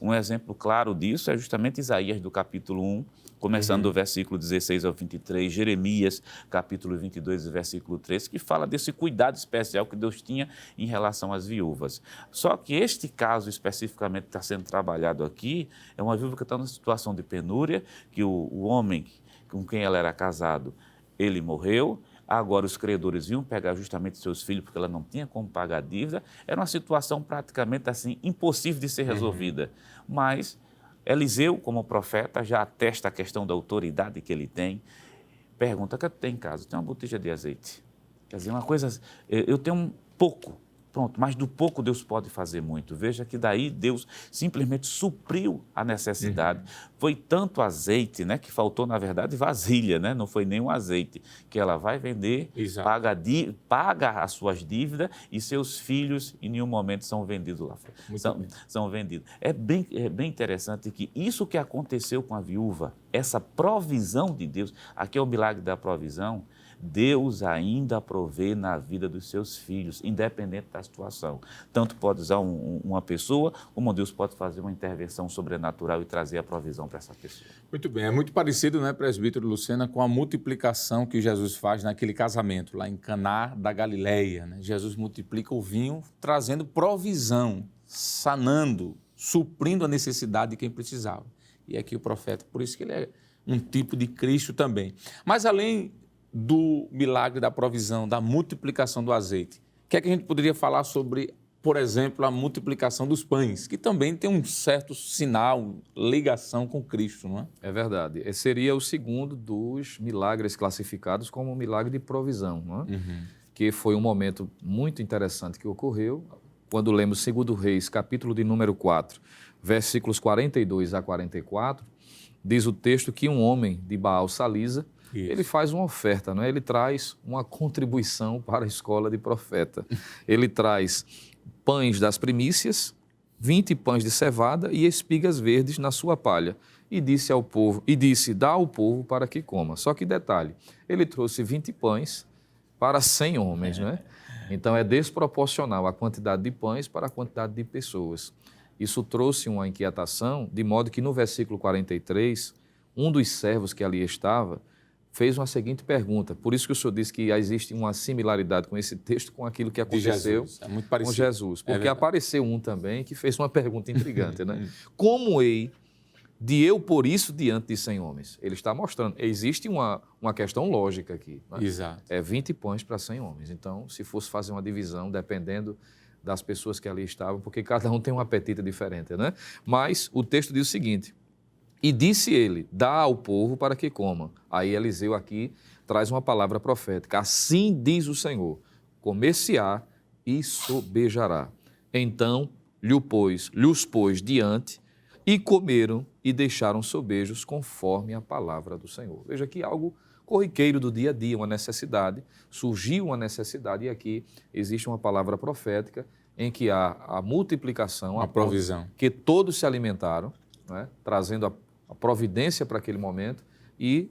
Um exemplo claro disso é justamente Isaías, do capítulo 1, começando do versículo 16 ao 23, Jeremias, capítulo 22, versículo 13, que fala desse cuidado especial que Deus tinha em relação às viúvas. Só que este caso especificamente que está sendo trabalhado aqui é uma viúva que está numa situação de penúria, que o homem com quem ela era casado, ele morreu. Agora os credores iam pegar justamente seus filhos porque ela não tinha como pagar a dívida. Era uma situação praticamente assim impossível de ser resolvida. Mas Eliseu, como profeta, já atesta a questão da autoridade que ele tem. Pergunta: o que tem em casa? Tem uma botija de azeite. Quer dizer, uma coisa, eu tenho um pouco. Pronto, mas do pouco Deus pode fazer muito. Veja que daí Deus simplesmente supriu a necessidade. Foi tanto azeite, né, que faltou, na verdade, vasilha, né? Não foi nem um azeite, que ela vai vender, paga as suas dívidas e seus filhos em nenhum momento são vendidos lá fora. São vendidos. É bem interessante que isso que aconteceu com a viúva, essa provisão de Deus, aqui é o milagre da provisão, Deus ainda provê na vida dos seus filhos, independente da situação. Tanto pode usar uma pessoa, como Deus pode fazer uma intervenção sobrenatural e trazer a provisão para essa pessoa. Muito bem, é muito parecido, né, presbítero Lucena, com a multiplicação que Jesus faz naquele casamento, lá em Caná da Galileia, né? Jesus multiplica o vinho, trazendo provisão, sanando, suprindo a necessidade de quem precisava. E aqui o profeta, por isso que ele é um tipo de Cristo também. Mas além do milagre da provisão, da multiplicação do azeite, o que é que a gente poderia falar sobre, por exemplo, a multiplicação dos pães, que também tem um certo sinal, ligação com Cristo, não é? É verdade. Esse seria o segundo dos milagres classificados como um milagre de provisão, não é? Que foi um momento muito interessante que ocorreu quando lemos 2 Reis, capítulo de número 4, versículos 42 a 44, diz o texto que um homem de Baal-Salisa, ele faz uma oferta, não é? Ele traz uma contribuição para a escola de profeta. Ele traz pães das primícias, 20 pães de cevada e espigas verdes na sua palha. E disse ao povo, dá ao povo para que coma. Só que detalhe, ele trouxe 20 pães para 100 homens, não é? Então é desproporcional a quantidade de pães para a quantidade de pessoas. Isso trouxe uma inquietação, de modo que no versículo 43, um dos servos que ali estava fez uma seguinte pergunta. Por isso que o senhor disse que existe uma similaridade com esse texto com aquilo que aconteceu com Jesus. Porque apareceu um também que fez uma pergunta intrigante, né? Como hei de eu pôr isso diante de 100 homens? Ele está mostrando. Existe uma questão lógica aqui. Né? Exato. É 20 pães para 100 homens. Então, se fosse fazer uma divisão, dependendo das pessoas que ali estavam, porque cada um tem um apetite diferente, né? Mas o texto diz o seguinte: e disse ele, dá ao povo para que coma. Aí Eliseu aqui traz uma palavra profética. Assim diz o Senhor, comer-se-á e sobejará. Então lhos pôs diante e comeram e deixaram sobejos conforme a palavra do Senhor. Veja que algo corriqueiro do dia a dia, uma necessidade, surgiu uma necessidade e aqui existe uma palavra profética em que há a multiplicação, a provisão, que todos se alimentaram, né, trazendo a providência para aquele momento e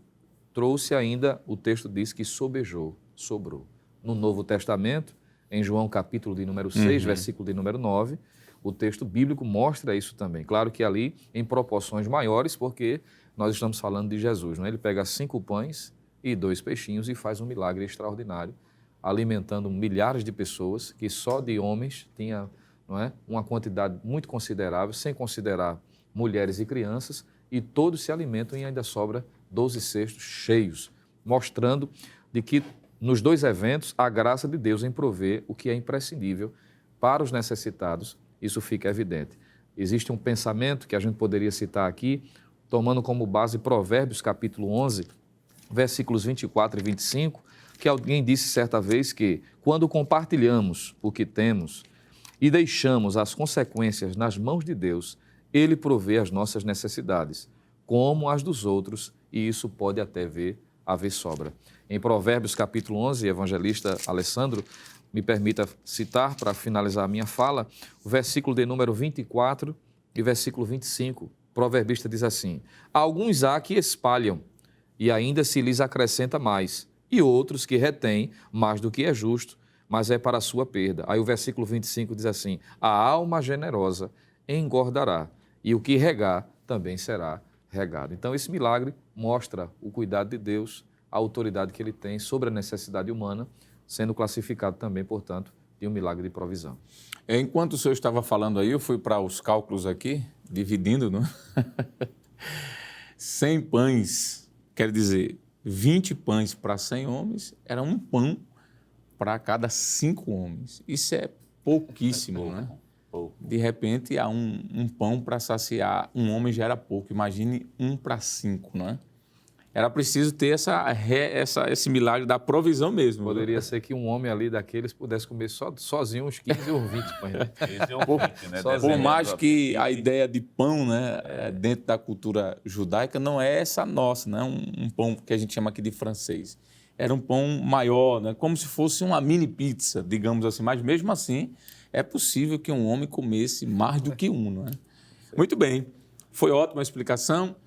trouxe ainda, o texto diz que sobejou, sobrou. No Novo Testamento, em João capítulo de número 6, versículo de número 9, o texto bíblico mostra isso também. Claro que ali em proporções maiores, porque nós estamos falando de Jesus, não é? Ele pega 5 pães e 2 peixinhos e faz um milagre extraordinário, alimentando milhares de pessoas, que só de homens tinha, não é, uma quantidade muito considerável, sem considerar mulheres e crianças, e todos se alimentam e ainda sobra 12 cestos cheios, mostrando de que nos 2 eventos a graça de Deus em prover o que é imprescindível para os necessitados, isso fica evidente. Existe um pensamento que a gente poderia citar aqui, tomando como base Provérbios capítulo 11, versículos 24 e 25, que alguém disse certa vez que quando compartilhamos o que temos e deixamos as consequências nas mãos de Deus, Ele provê as nossas necessidades, como as dos outros, e isso pode até haver sobra. Em Provérbios capítulo 11, evangelista Alessandro me permita citar, para finalizar a minha fala, o versículo de número 24 e versículo 25. O proverbista diz assim: alguns há que espalham, e ainda se lhes acrescenta mais, e outros que retêm mais do que é justo, mas é para a sua perda. Aí o versículo 25 diz assim: a alma generosa engordará, e o que regar também será regado. Então esse milagre mostra o cuidado de Deus, a autoridade que ele tem sobre a necessidade humana, sendo classificado também, portanto, de um milagre de provisão. Enquanto o senhor estava falando aí, eu fui para os cálculos aqui, dividindo, não? 100 pães, quer dizer, 20 pães para 100 homens, era um pão para cada 5 homens. Isso é pouquíssimo, né? De repente, há um pão para saciar um homem já era pouco. Imagine 1 para 5, não é? Era preciso ter esse milagre da provisão mesmo. Poderia ser que um homem ali daqueles pudesse comer sozinho uns 15 ou 20 pães. Né? Por mais que a ideia de pão, né, dentro da cultura judaica não é essa nossa, né? Um pão que a gente chama aqui de francês. Era um pão maior, né? Como se fosse uma mini pizza, digamos assim. Mas mesmo assim, é possível que um homem comesse mais do que um, não é? Muito bem. Foi ótima a explicação.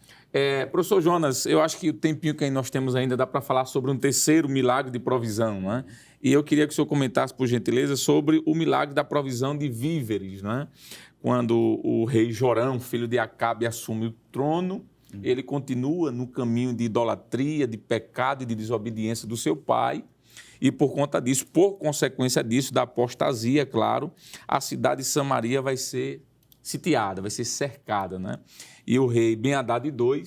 Professor Jonas, eu acho que o tempinho que nós temos ainda dá para falar sobre um terceiro milagre de provisão, não é? E eu queria que o senhor comentasse, por gentileza, sobre o milagre da provisão de víveres, não é? Quando o rei Jorão, filho de Acabe, assume o trono, ele continua no caminho de idolatria, de pecado e de desobediência do seu pai. E por conta disso, por consequência disso, da apostasia, claro, a cidade de Samaria vai ser sitiada, vai ser cercada, né? E o rei Ben-Hadad II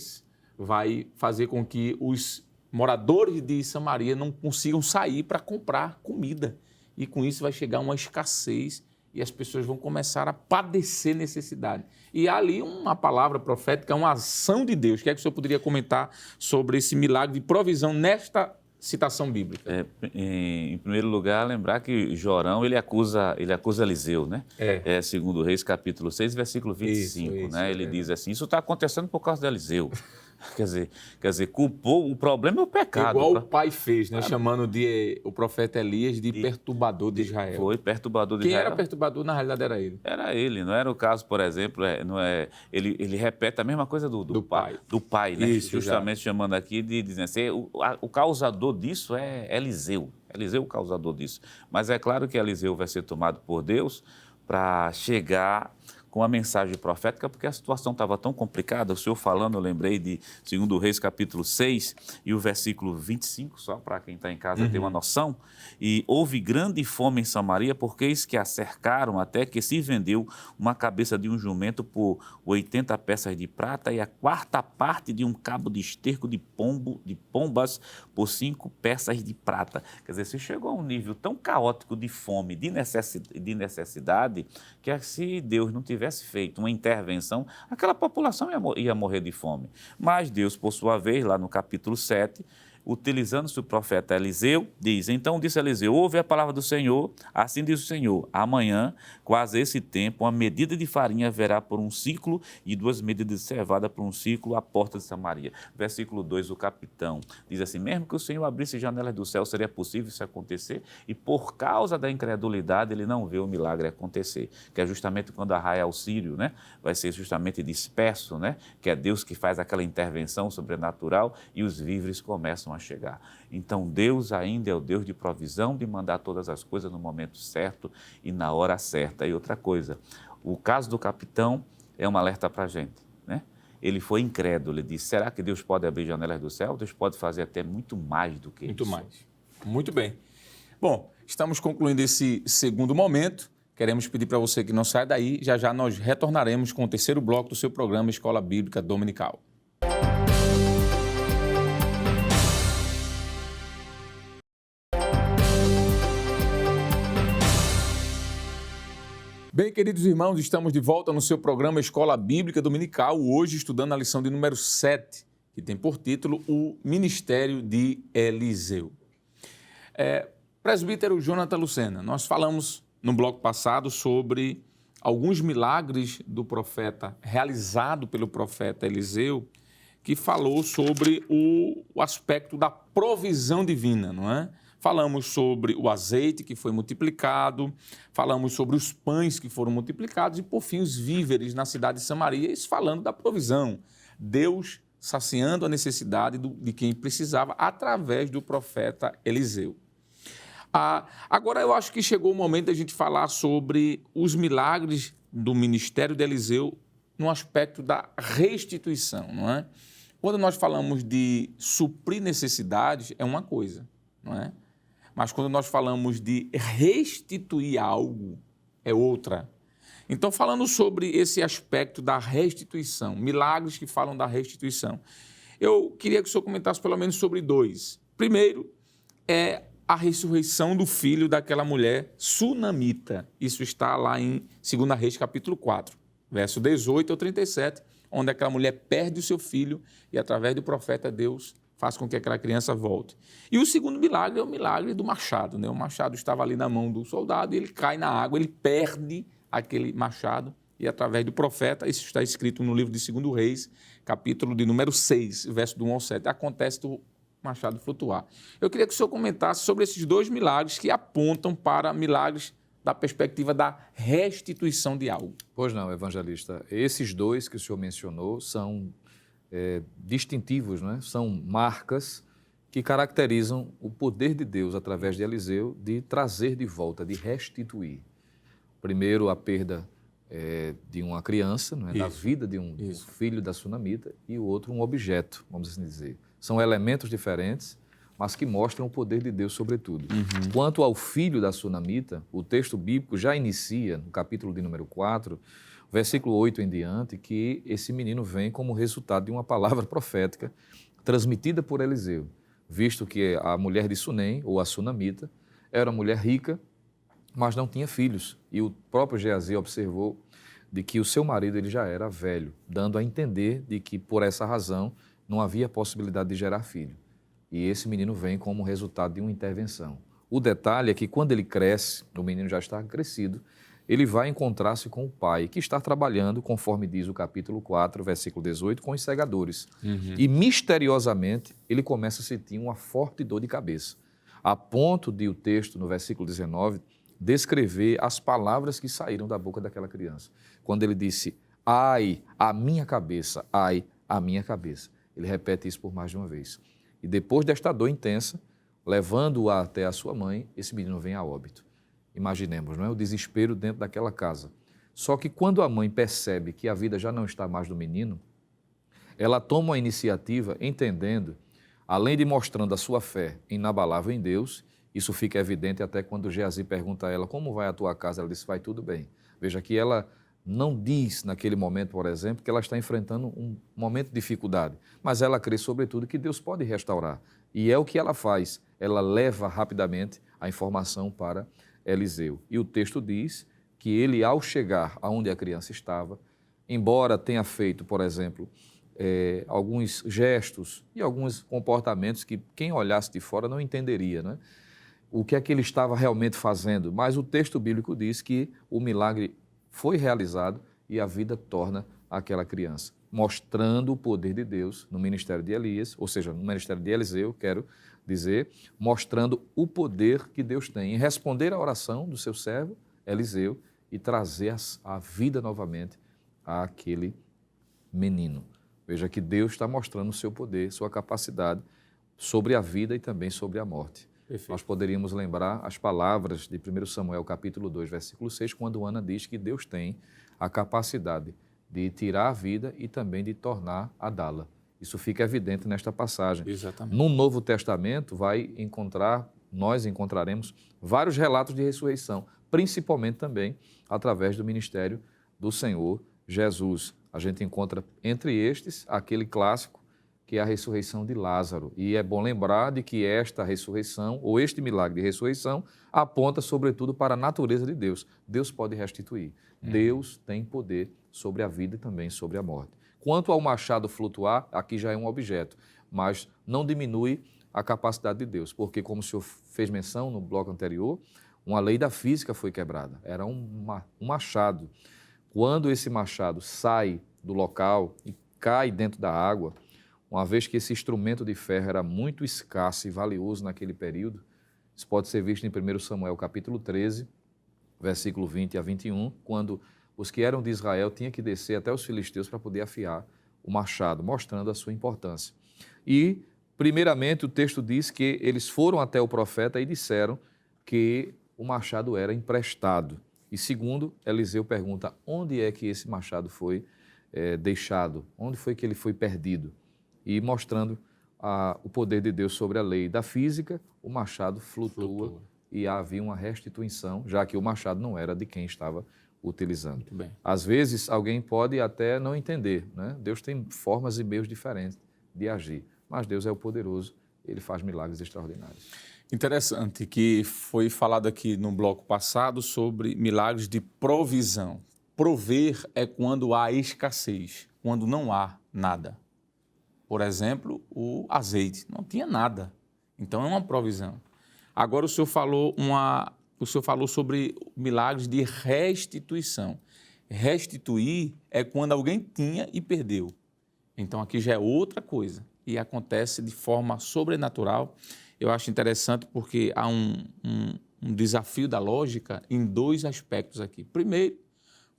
vai fazer com que os moradores de Samaria não consigam sair para comprar comida. E com isso vai chegar uma escassez e as pessoas vão começar a padecer necessidade. E há ali uma palavra profética, uma ação de Deus. O que é que o senhor poderia comentar sobre esse milagre de provisão nesta citação bíblica? Em primeiro lugar, lembrar que Jorão, ele acusa Eliseu, né? Segundo Reis, capítulo 6, versículo 25, isso, né? Ele diz assim, isso está acontecendo por causa de Eliseu. Quer dizer, culpou, o problema é o pecado. Igual o pai fez, né? Chamando o profeta Elias de perturbador de Israel. Foi, perturbador de Israel. Quem era perturbador, na realidade, era ele. Era ele, não era o caso, por exemplo, ele repete a mesma coisa do pai. Do pai, né? Isso, justamente chamando aqui, dizendo assim, o causador disso é Eliseu. Eliseu é o causador disso. Mas é claro que Eliseu vai ser tomado por Deus para chegar com a mensagem profética, porque a situação estava tão complicada. O senhor falando, eu lembrei de 2 Reis, capítulo 6, e o versículo 25, só para quem está em casa ter uma noção. E houve grande fome em Samaria, porque eis que a cercaram, até que se vendeu uma cabeça de um jumento por 80 peças de prata e a quarta parte de um cabo de esterco de pombas por 5 peças de prata. Quer dizer, se chegou a um nível tão caótico de fome, de necessidade, que se Deus não tivesse feito uma intervenção, aquela população ia morrer de fome. Mas Deus, por sua vez, lá no capítulo 7, utilizando-se o profeta Eliseu, diz, então disse Eliseu, ouve a palavra do Senhor, assim diz o Senhor, amanhã, quase esse tempo, uma medida de farinha haverá por um ciclo e 2 medidas de cevada por um ciclo à porta de Samaria. Versículo 2, o capitão diz assim, mesmo que o Senhor abrisse janelas do céu, seria possível isso acontecer? E por causa da incredulidade, ele não vê o milagre acontecer, que é justamente quando arraia o sírio, né? Vai ser justamente disperso, né? Que é Deus que faz aquela intervenção sobrenatural e os víveres começam a chegar. Então, Deus ainda é o Deus de provisão, de mandar todas as coisas no momento certo e na hora certa. E outra coisa, o caso do capitão é um alerta para a gente, né? Ele foi incrédulo, ele disse, será que Deus pode abrir janelas do céu? Deus pode fazer até muito mais do que isso. Muito mais. Muito bem. Bom, estamos concluindo esse segundo momento. Queremos pedir para você que não saia daí. Já já nós retornaremos com o terceiro bloco do seu programa Escola Bíblica Dominical. Bem, queridos irmãos, estamos de volta no seu programa Escola Bíblica Dominical, hoje estudando a lição de número 7, que tem por título O Ministério de Eliseu. Presbítero Jonathan Lucena, nós falamos no bloco passado sobre alguns milagres do profeta, realizado pelo profeta Eliseu, que falou sobre o aspecto da provisão divina, não é? falamos sobre o azeite que foi multiplicado, falamos sobre os pães que foram multiplicados e, por fim, os víveres na cidade de Samaria, isso falando da provisão. Deus saciando a necessidade de quem precisava através do profeta Eliseu. Agora, eu acho que chegou o momento da gente falar sobre os milagres do ministério de Eliseu no aspecto da restituição, não é? Quando nós falamos de suprir necessidades, é uma coisa, não é? Mas quando nós falamos de restituir algo, é outra. Então, falando sobre esse aspecto da restituição, milagres que falam da restituição, eu queria que o senhor comentasse pelo menos sobre dois. Primeiro, é a ressurreição do filho daquela mulher sunamita. Isso está lá em 2 Reis, capítulo 4, verso 18 ao 37, onde aquela mulher perde o seu filho e, através do profeta, Deus faz com que aquela criança volte. E o segundo milagre é o milagre do machado, né? O machado estava ali na mão do soldado e ele cai na água, ele perde aquele machado e, através do profeta, isso está escrito no livro de 2 Reis, capítulo de número 6, verso do 1 ao 7, acontece do machado flutuar. Eu queria que o senhor comentasse sobre esses dois milagres que apontam para milagres da perspectiva da restituição de algo. Pois não, evangelista. Esses dois que o senhor mencionou são distintivos, né? São marcas que caracterizam o poder de Deus, através de Eliseu, de trazer de volta, de restituir. Primeiro, a perda de uma criança, não é? Da vida de um filho da sunamita, e o outro, um objeto, vamos assim dizer. São elementos diferentes, mas que mostram o poder de Deus sobretudo. Quanto ao filho da sunamita, o texto bíblico já inicia, no capítulo de número 4, versículo 8 em diante, que esse menino vem como resultado de uma palavra profética transmitida por Eliseu, visto que a mulher de Sunem, ou a sunamita, era uma mulher rica, mas não tinha filhos. E o próprio Geazi observou de que o seu marido ele já era velho, dando a entender de que, por essa razão, não havia possibilidade de gerar filho. E esse menino vem como resultado de uma intervenção. O detalhe é que, quando ele cresce, o menino já está crescido, ele vai encontrar-se com o pai, que está trabalhando, conforme diz o capítulo 4, versículo 18, com os segadores. E, misteriosamente, ele começa a sentir uma forte dor de cabeça, a ponto de o texto, no versículo 19, descrever as palavras que saíram da boca daquela criança. Quando ele disse, ai, a minha cabeça, ai, a minha cabeça. Ele repete isso por mais de uma vez. E depois desta dor intensa, levando-o até a sua mãe, esse menino vem a óbito. Imaginemos, não é? O desespero dentro daquela casa. Só que quando a mãe percebe que a vida já não está mais do menino, ela toma a iniciativa entendendo, além de mostrando a sua fé inabalável em Deus, isso fica evidente até quando Geazi pergunta a ela, como vai a tua casa? Ela diz, vai tudo bem. Veja que ela não diz naquele momento, por exemplo, que ela está enfrentando um momento de dificuldade, mas ela crê sobretudo que Deus pode restaurar. E é o que ela faz, ela leva rapidamente a informação para Eliseu. E o texto diz que ele, ao chegar aonde a criança estava, embora tenha feito, por exemplo, alguns gestos e alguns comportamentos que quem olhasse de fora não entenderia, né? O que é que ele estava realmente fazendo, mas o texto bíblico diz que o milagre foi realizado e a vida torna aquela criança, mostrando o poder de Deus no ministério de Elias, ou seja, no ministério de Eliseu, quero dizer, mostrando o poder que Deus tem em responder à oração do seu servo, Eliseu, e trazer a vida novamente àquele menino. Veja que Deus está mostrando o seu poder, sua capacidade sobre a vida e também sobre a morte. Perfeito. Nós poderíamos lembrar as palavras de 1 Samuel, capítulo 2, versículo 6, quando Ana diz que Deus tem a capacidade de tirar a vida e também de tornar a dá-la. Isso fica evidente nesta passagem. Exatamente. No Novo Testamento, nós encontraremos vários relatos de ressurreição, principalmente também através do ministério do Senhor Jesus. A gente encontra entre estes aquele clássico que é a ressurreição de Lázaro. E é bom lembrar de que esta ressurreição, ou este milagre de ressurreição, aponta sobretudo para a natureza de Deus. Deus pode restituir. Deus tem poder sobre a vida e também sobre a morte. Quanto ao machado flutuar, aqui já é um objeto, mas não diminui a capacidade de Deus, porque, como o senhor fez menção no bloco anterior, uma lei da física foi quebrada. Era um machado. Quando esse machado sai do local e cai dentro da água, uma vez que esse instrumento de ferro era muito escasso e valioso naquele período, Isso pode ser visto em 1 Samuel capítulo 13, versículo 20 a 21, quando os que eram de Israel tinham que descer até os filisteus para poder afiar o machado, mostrando a sua importância. E, primeiramente, o texto diz que eles foram até o profeta e disseram que o machado era emprestado. E segundo, Eliseu pergunta, onde é que esse machado foi deixado? Onde foi que ele foi perdido? E mostrando o poder de Deus sobre a lei da física, o machado flutua. E havia uma restituição, já que o machado não era de quem estava utilizando. Muito bem. Às vezes, alguém pode até não entender, né? Deus tem formas e meios diferentes de agir, mas Deus é o poderoso, ele faz milagres extraordinários. Interessante que foi falado aqui no bloco passado sobre milagres de provisão. Prover é quando há escassez, quando não há nada. Por exemplo, o azeite, não tinha nada, então é uma provisão. Agora o senhor falou sobre milagres de restituição. Restituir é quando alguém tinha e perdeu. Então aqui já é outra coisa e acontece de forma sobrenatural. Eu acho interessante porque há um desafio da lógica em dois aspectos aqui. Primeiro,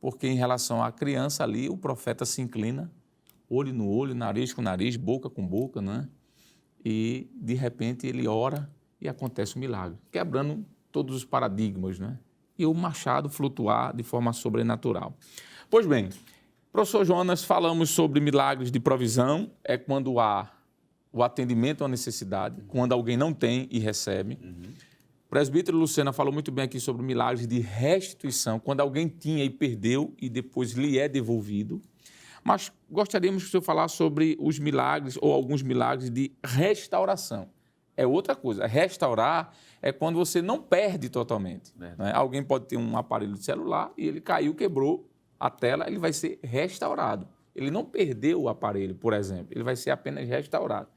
porque em relação à criança ali, o profeta se inclina, olho no olho, nariz com nariz, boca com boca, né? E de repente ele ora e acontece um milagre, quebrando todos os paradigmas, né? E o machado flutuar de forma sobrenatural. Pois bem, professor Jonas, falamos sobre milagres de provisão, é quando há o atendimento à necessidade, quando alguém não tem e recebe. O presbítero Lucena falou muito bem aqui sobre milagres de restituição, quando alguém tinha e perdeu e depois lhe é devolvido. Mas gostaríamos que o senhor falasse sobre os milagres ou alguns milagres de restauração. É outra coisa. Restaurar é quando você não perde totalmente. Né? Alguém pode ter um aparelho de celular e ele caiu, quebrou a tela, ele vai ser restaurado. Ele não perdeu o aparelho, por exemplo, ele vai ser apenas restaurado.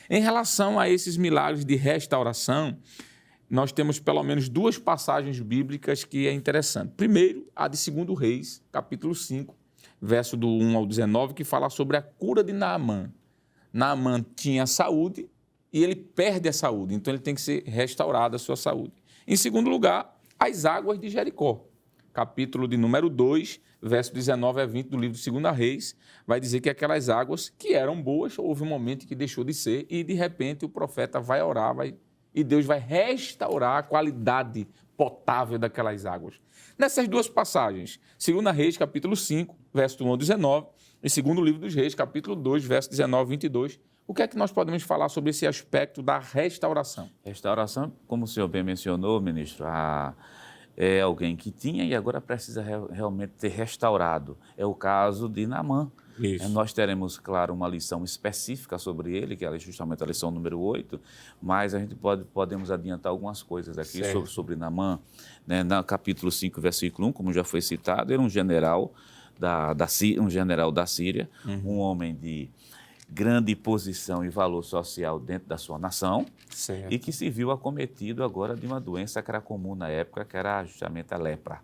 Em relação a esses milagres de restauração, nós temos pelo menos duas passagens bíblicas que é interessante. Primeiro, a de 2 Reis, capítulo 5, verso do 1 ao 19, que fala sobre a cura de Naamã. Naamã tinha saúde e ele perde a saúde, então ele tem que ser restaurada a sua saúde. Em segundo lugar, as águas de Jericó. Capítulo de número 2, verso 19 a 20 do livro de 2 Reis, vai dizer que aquelas águas que eram boas, houve um momento que deixou de ser e, de repente, o profeta vai orar e Deus vai restaurar a qualidade potável daquelas águas. Nessas duas passagens, 2 Reis, capítulo 5, verso 1 ao 19, e segundo livro dos Reis, capítulo 2, verso 19 a 22, o que é que nós podemos falar sobre esse aspecto da restauração? Restauração, como o senhor bem mencionou, ministro, é alguém que tinha e agora precisa realmente ser restaurado. É o caso de Naamã. Nós teremos, claro, uma lição específica sobre ele, que é justamente a lição número 8, mas a gente podemos adiantar algumas coisas aqui sobre Naamã. Né? No capítulo 5, versículo 1, como já foi citado, era um general da Síria, um homem de grande posição e valor social dentro da sua nação, e que se viu acometido agora de uma doença que era comum na época, que era justamente a lepra.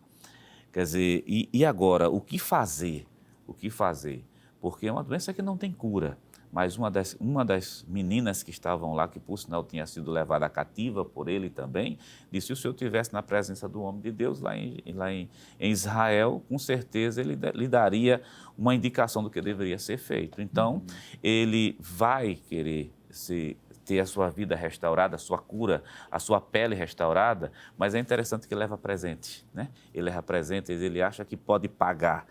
Quer dizer, e agora, o que fazer? O que fazer? Porque é uma doença que não tem cura, mas uma das meninas que estavam lá, que por sinal tinha sido levada cativa por ele também, disse: se o senhor estivesse na presença do homem de Deus lá em Israel, com certeza ele lhe daria uma indicação do que deveria ser feito. Então, ele vai querer ter a sua vida restaurada, a sua cura, a sua pele restaurada, mas é interessante que ele leva presente, né? Ele leva presentes, ele acha que pode pagar.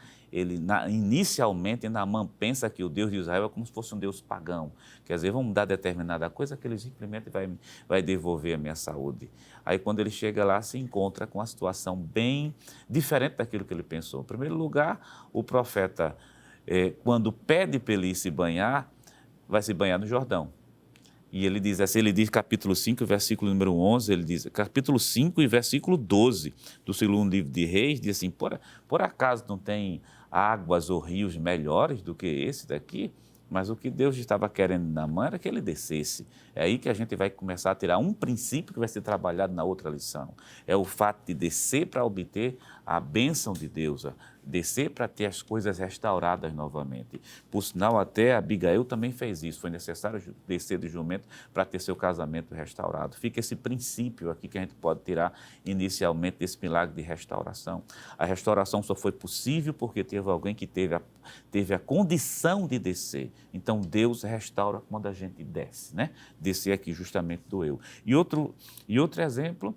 Inicialmente, Naamã pensa que o Deus de Israel é como se fosse um Deus pagão. Quer dizer, vamos dar determinada coisa que ele simplesmente vai devolver a minha saúde. Aí, quando ele chega lá, se encontra com uma situação bem diferente daquilo que ele pensou. Em primeiro lugar, o profeta, quando pede para ele se banhar, vai se banhar no Jordão. E ele diz assim, capítulo 5, versículo número 11, ele diz, capítulo 5 e versículo 12 do segundo livro de Reis, diz assim: por acaso não tem águas ou rios melhores do que esse daqui? Mas o que Deus estava querendo na mão era que ele descesse. É aí que a gente vai começar a tirar um princípio que vai ser trabalhado na outra lição. É o fato de descer para obter a bênção de Deus, descer para ter as coisas restauradas novamente. Por sinal, até Abigail também fez isso. Foi necessário descer de jumento para ter seu casamento restaurado. Fica esse princípio aqui que a gente pode tirar inicialmente desse milagre de restauração. A restauração só foi possível porque teve alguém que teve a condição de descer. Então, Deus restaura quando a gente desce, né? Descer aqui justamente do eu. E outro exemplo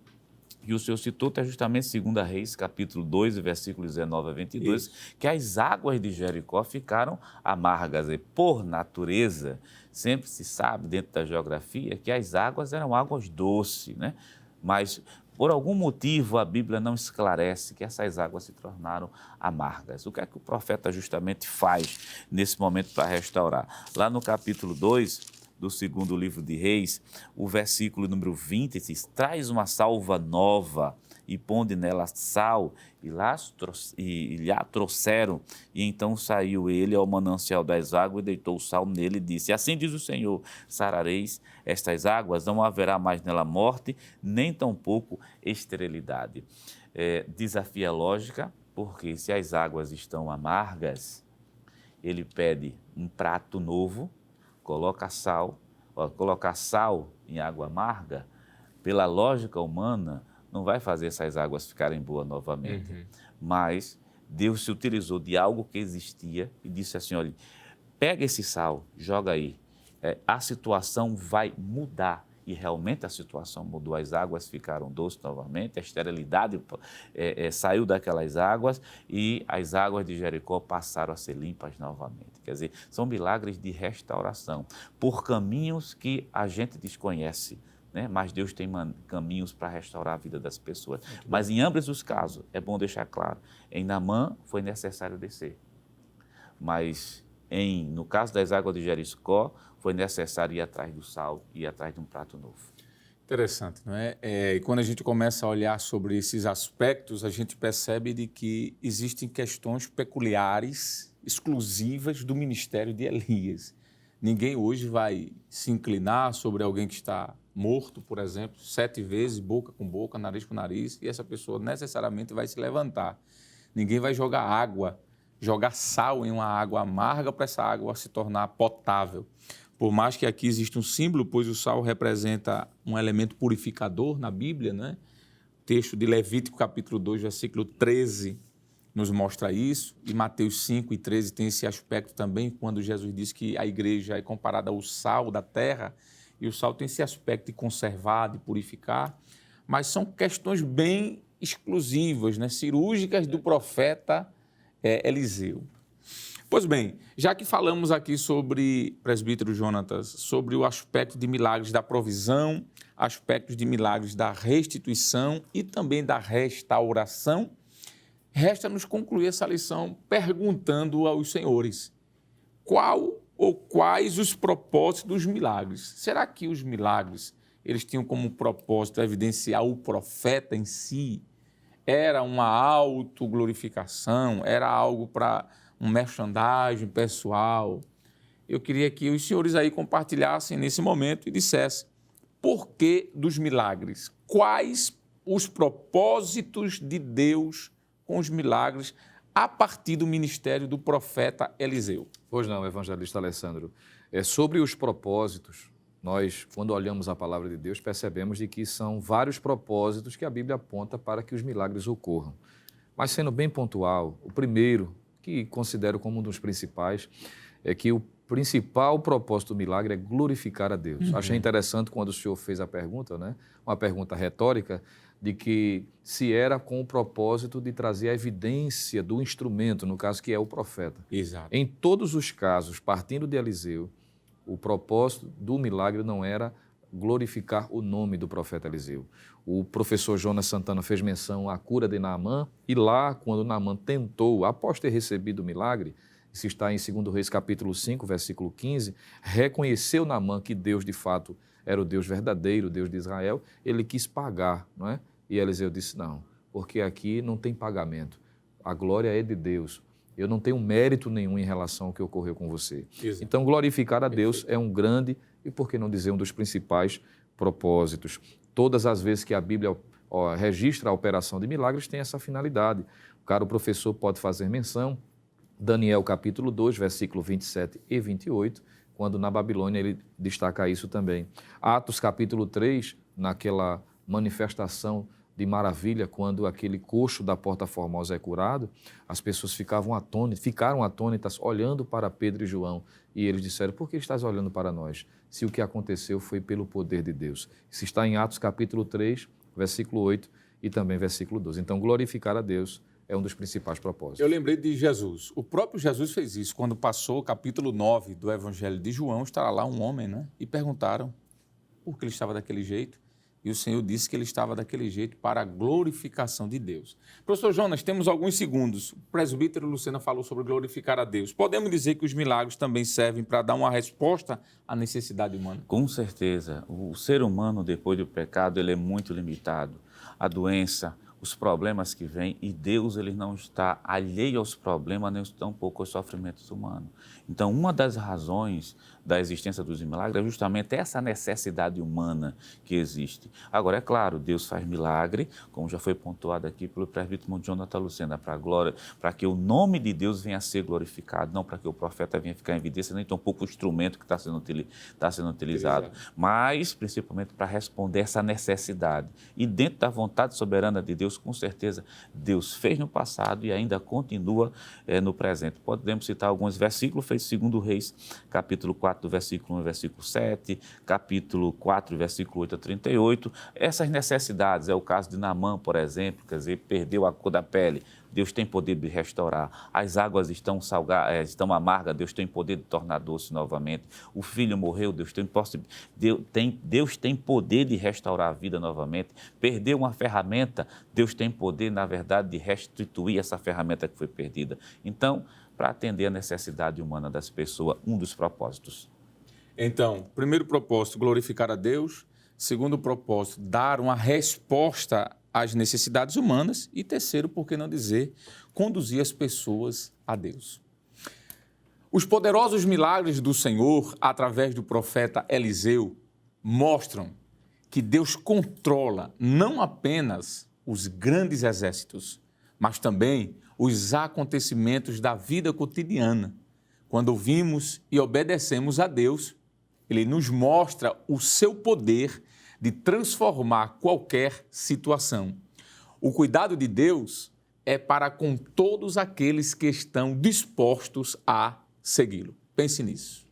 que o senhor citou é justamente 2 Reis, capítulo 2, versículos 19 a 22, isso, que as águas de Jericó ficaram amargas. E, por natureza, sempre se sabe dentro da geografia que as águas eram águas doces, né? Mas, por algum motivo, a Bíblia não esclarece que essas águas se tornaram amargas. O que é que o profeta justamente faz nesse momento para restaurar? Lá no capítulo 2... do segundo livro de Reis, o versículo número 20 diz: traz uma salva nova e ponde nela sal, e lá trouxeram. E então saiu ele ao manancial das águas e deitou o sal nele e disse: assim diz o Senhor, sarareis estas águas, não haverá mais nela morte, nem tampouco esterilidade. Desafia a lógica, porque se as águas estão amargas, ele pede um prato novo, colocar sal em água amarga, pela lógica humana, não vai fazer essas águas ficarem boas novamente. Uhum. Mas Deus se utilizou de algo que existia e disse assim, olha, pega esse sal, joga aí, a situação vai mudar. E realmente a situação mudou, as águas ficaram doces novamente, a esterilidade saiu daquelas águas e as águas de Jericó passaram a ser limpas novamente. Quer dizer, são milagres de restauração, por caminhos que a gente desconhece, né? Mas Deus tem caminhos para restaurar a vida das pessoas. Mas em ambos os casos, é bom deixar claro, em Naamã foi necessário descer, mas no caso das águas de Jericó, foi necessário ir atrás do sal e ir atrás de um prato novo. Interessante, não é? E quando a gente começa a olhar sobre esses aspectos, a gente percebe de que existem questões peculiares, exclusivas do ministério de Elias. Ninguém hoje vai se inclinar sobre alguém que está morto, por exemplo, 7 vezes, boca com boca, nariz com nariz, e essa pessoa necessariamente vai se levantar. Ninguém vai jogar sal em uma água amarga para essa água se tornar potável. Por mais que aqui exista um símbolo, pois o sal representa um elemento purificador na Bíblia, né? O texto de Levítico, capítulo 2, versículo 13, nos mostra isso. E Mateus 5 e 13 tem esse aspecto também, quando Jesus diz que a igreja é comparada ao sal da terra, e o sal tem esse aspecto de conservar, de purificar, mas são questões bem exclusivas, né? Cirúrgicas do profeta Eliseu. Pois bem, já que falamos aqui sobre, presbítero Jonatas, sobre o aspecto de milagres da provisão, aspectos de milagres da restituição e também da restauração, resta-nos concluir essa lição perguntando aos senhores qual ou quais os propósitos dos milagres. Será que os milagres eles tinham como propósito evidenciar o profeta em si? Era uma autoglorificação? Era algo para um merchandising pessoal? Eu queria que os senhores aí compartilhassem nesse momento e dissessem por que dos milagres? Quais os propósitos de Deus com os milagres a partir do ministério do profeta Eliseu? Pois não, evangelista Alessandro. Sobre os propósitos, nós, quando olhamos a palavra de Deus, percebemos de que são vários propósitos que a Bíblia aponta para que os milagres ocorram. Mas, sendo bem pontual, o primeiro, que considero como um dos principais, é que o principal propósito do milagre é glorificar a Deus. Achei interessante quando o senhor fez a pergunta, né? Uma pergunta retórica, de que se era com o propósito de trazer a evidência do instrumento, no caso que é o profeta. Exato. Em todos os casos, partindo de Eliseu, o propósito do milagre não era glorificar o nome do profeta Eliseu. O professor Jonas Santana fez menção à cura de Naamã, e lá, quando Naamã tentou, após ter recebido o milagre, isso está em 2 Reis capítulo 5, versículo 15, reconheceu Naamã que Deus, de fato, era o Deus verdadeiro, o Deus de Israel, ele quis pagar, não é? E Eliseu disse, não, porque aqui não tem pagamento, a glória é de Deus, eu não tenho mérito nenhum em relação ao que ocorreu com você. Exato. Então, glorificar a Deus é um grande, e por que não dizer, um dos principais propósitos. Todas as vezes que a Bíblia registra a operação de milagres tem essa finalidade. O caro professor pode fazer menção, Daniel capítulo 2, versículo 27 e 28, quando na Babilônia ele destaca isso também. Atos capítulo 3, naquela manifestação de maravilha, quando aquele coxo da Porta Formosa é curado, as pessoas ficaram atônitas, olhando para Pedro e João, e eles disseram: por que estás olhando para nós, se o que aconteceu foi pelo poder de Deus? Isso está em Atos capítulo 3, versículo 8 e também versículo 12. Então, glorificar a Deus é um dos principais propósitos. Eu lembrei de Jesus. O próprio Jesus fez isso. Quando passou o capítulo 9 do Evangelho de João, estava lá um homem, né? E perguntaram por que ele estava daquele jeito. E o Senhor disse que ele estava daquele jeito para a glorificação de Deus. Professor Jonas, temos alguns segundos. O presbítero Lucena falou sobre glorificar a Deus. Podemos dizer que os milagres também servem para dar uma resposta à necessidade humana? Com certeza. O ser humano, depois do pecado, ele é muito limitado. A doença, os problemas que vêm, e Deus ele não está alheio aos problemas, nem tampouco aos sofrimentos humanos. Então, uma das razões da existência dos milagres é justamente essa necessidade humana que existe. Agora, é claro, Deus faz milagre, como já foi pontuado aqui pelo presbítero Jonathan Lucena, para a glória, para que o nome de Deus venha a ser glorificado, não para que o profeta venha ficar em evidência, nem tampouco o instrumento que está sendo utilizado, mas principalmente para responder essa necessidade. E dentro da vontade soberana de Deus, com certeza, Deus fez no passado e ainda continua no presente. Podemos citar alguns versículos feitos segundo Reis, capítulo 4, do versículo 1 ao versículo 7, capítulo 4, versículo 8 a 38. Essas necessidades, é o caso de Naamã, por exemplo, quer dizer, perdeu a cor da pele, Deus tem poder de restaurar. As águas estão amargas, Deus tem poder de tornar doce novamente. O filho morreu, Deus tem poder de restaurar a vida novamente. Perdeu uma ferramenta, Deus tem poder, na verdade, de restituir essa ferramenta que foi perdida. Então, para atender a necessidade humana das pessoas, um dos propósitos. Então, primeiro propósito, glorificar a Deus. Segundo propósito, dar uma resposta às necessidades humanas. E terceiro, por que não dizer, conduzir as pessoas a Deus. Os poderosos milagres do Senhor, através do profeta Eliseu, mostram que Deus controla não apenas os grandes exércitos, mas também os acontecimentos da vida cotidiana. Quando ouvimos e obedecemos a Deus, Ele nos mostra o seu poder de transformar qualquer situação. O cuidado de Deus é para com todos aqueles que estão dispostos a segui-lo. Pense nisso.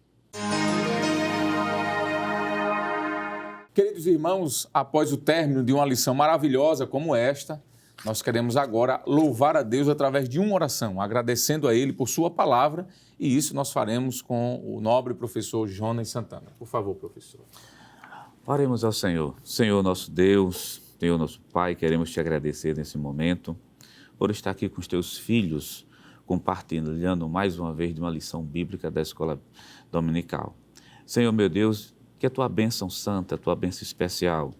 Queridos irmãos, após o término de uma lição maravilhosa como esta, nós queremos agora louvar a Deus através de uma oração, agradecendo a Ele por sua palavra, e isso nós faremos com o nobre professor Jonas Santana. Por favor, professor. Oremos ao Senhor. Senhor nosso Deus, Senhor nosso Pai, queremos te agradecer nesse momento por estar aqui com os teus filhos, compartilhando mais uma vez de uma lição bíblica da escola dominical. Senhor meu Deus, que a tua bênção santa, a tua bênção especial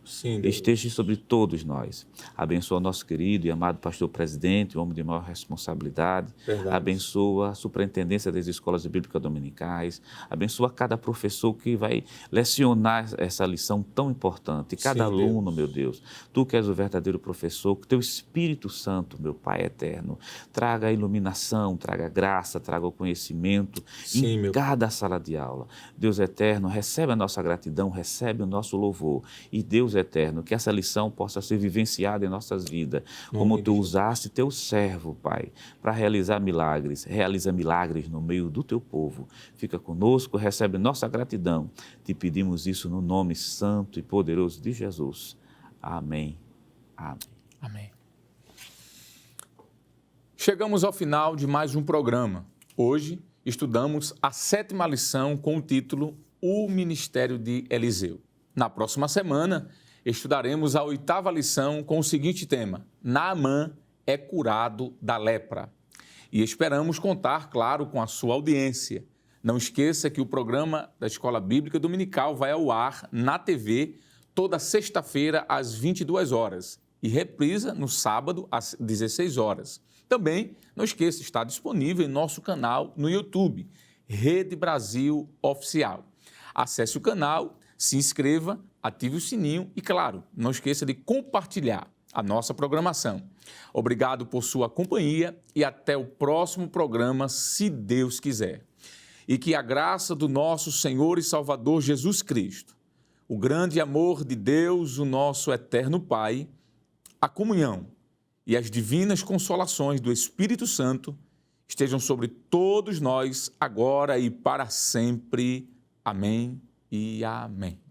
esteja sobre todos nós. Abençoa o nosso querido e amado pastor presidente, homem de maior responsabilidade. Verdade. Abençoa a superintendência das escolas bíblicas dominicais. Abençoa cada professor que vai lecionar essa lição tão importante. E cada aluno, meu Deus, tu que és o verdadeiro professor, que teu Espírito Santo, meu Pai eterno, traga a iluminação, traga a graça, traga o conhecimento em cada sala de aula. Deus eterno, recebe a nossa gratidão, recebe o nosso louvor. E Deus eterno, que essa lição possa ser vivenciada em nossas vidas, como tu usaste teu servo, Pai, para realizar milagres. Realiza milagres no meio do teu povo. Fica conosco, recebe nossa gratidão. Te pedimos isso no nome santo e poderoso de Jesus. Amém. Amém. Amém. Chegamos ao final de mais um programa. Hoje estudamos a 7ª lição com o título O Ministério de Eliseu. Na próxima semana, estudaremos a 8ª lição com o seguinte tema: Naamã é curado da lepra. E esperamos contar, claro, com a sua audiência. Não esqueça que o programa da Escola Bíblica Dominical vai ao ar na TV toda sexta-feira às 22 horas e reprisa no sábado às 16 horas. Também, não esqueça, está disponível em nosso canal no YouTube, Rede Brasil Oficial. Acesse o canal, se inscreva, ative o sininho e, claro, não esqueça de compartilhar. a nossa programação. Obrigado por sua companhia e até o próximo programa, se Deus quiser. E que a graça do nosso Senhor e Salvador Jesus Cristo, o grande amor de Deus, o nosso eterno Pai, a comunhão e as divinas consolações do Espírito Santo estejam sobre todos nós, agora e para sempre. Amém e amém.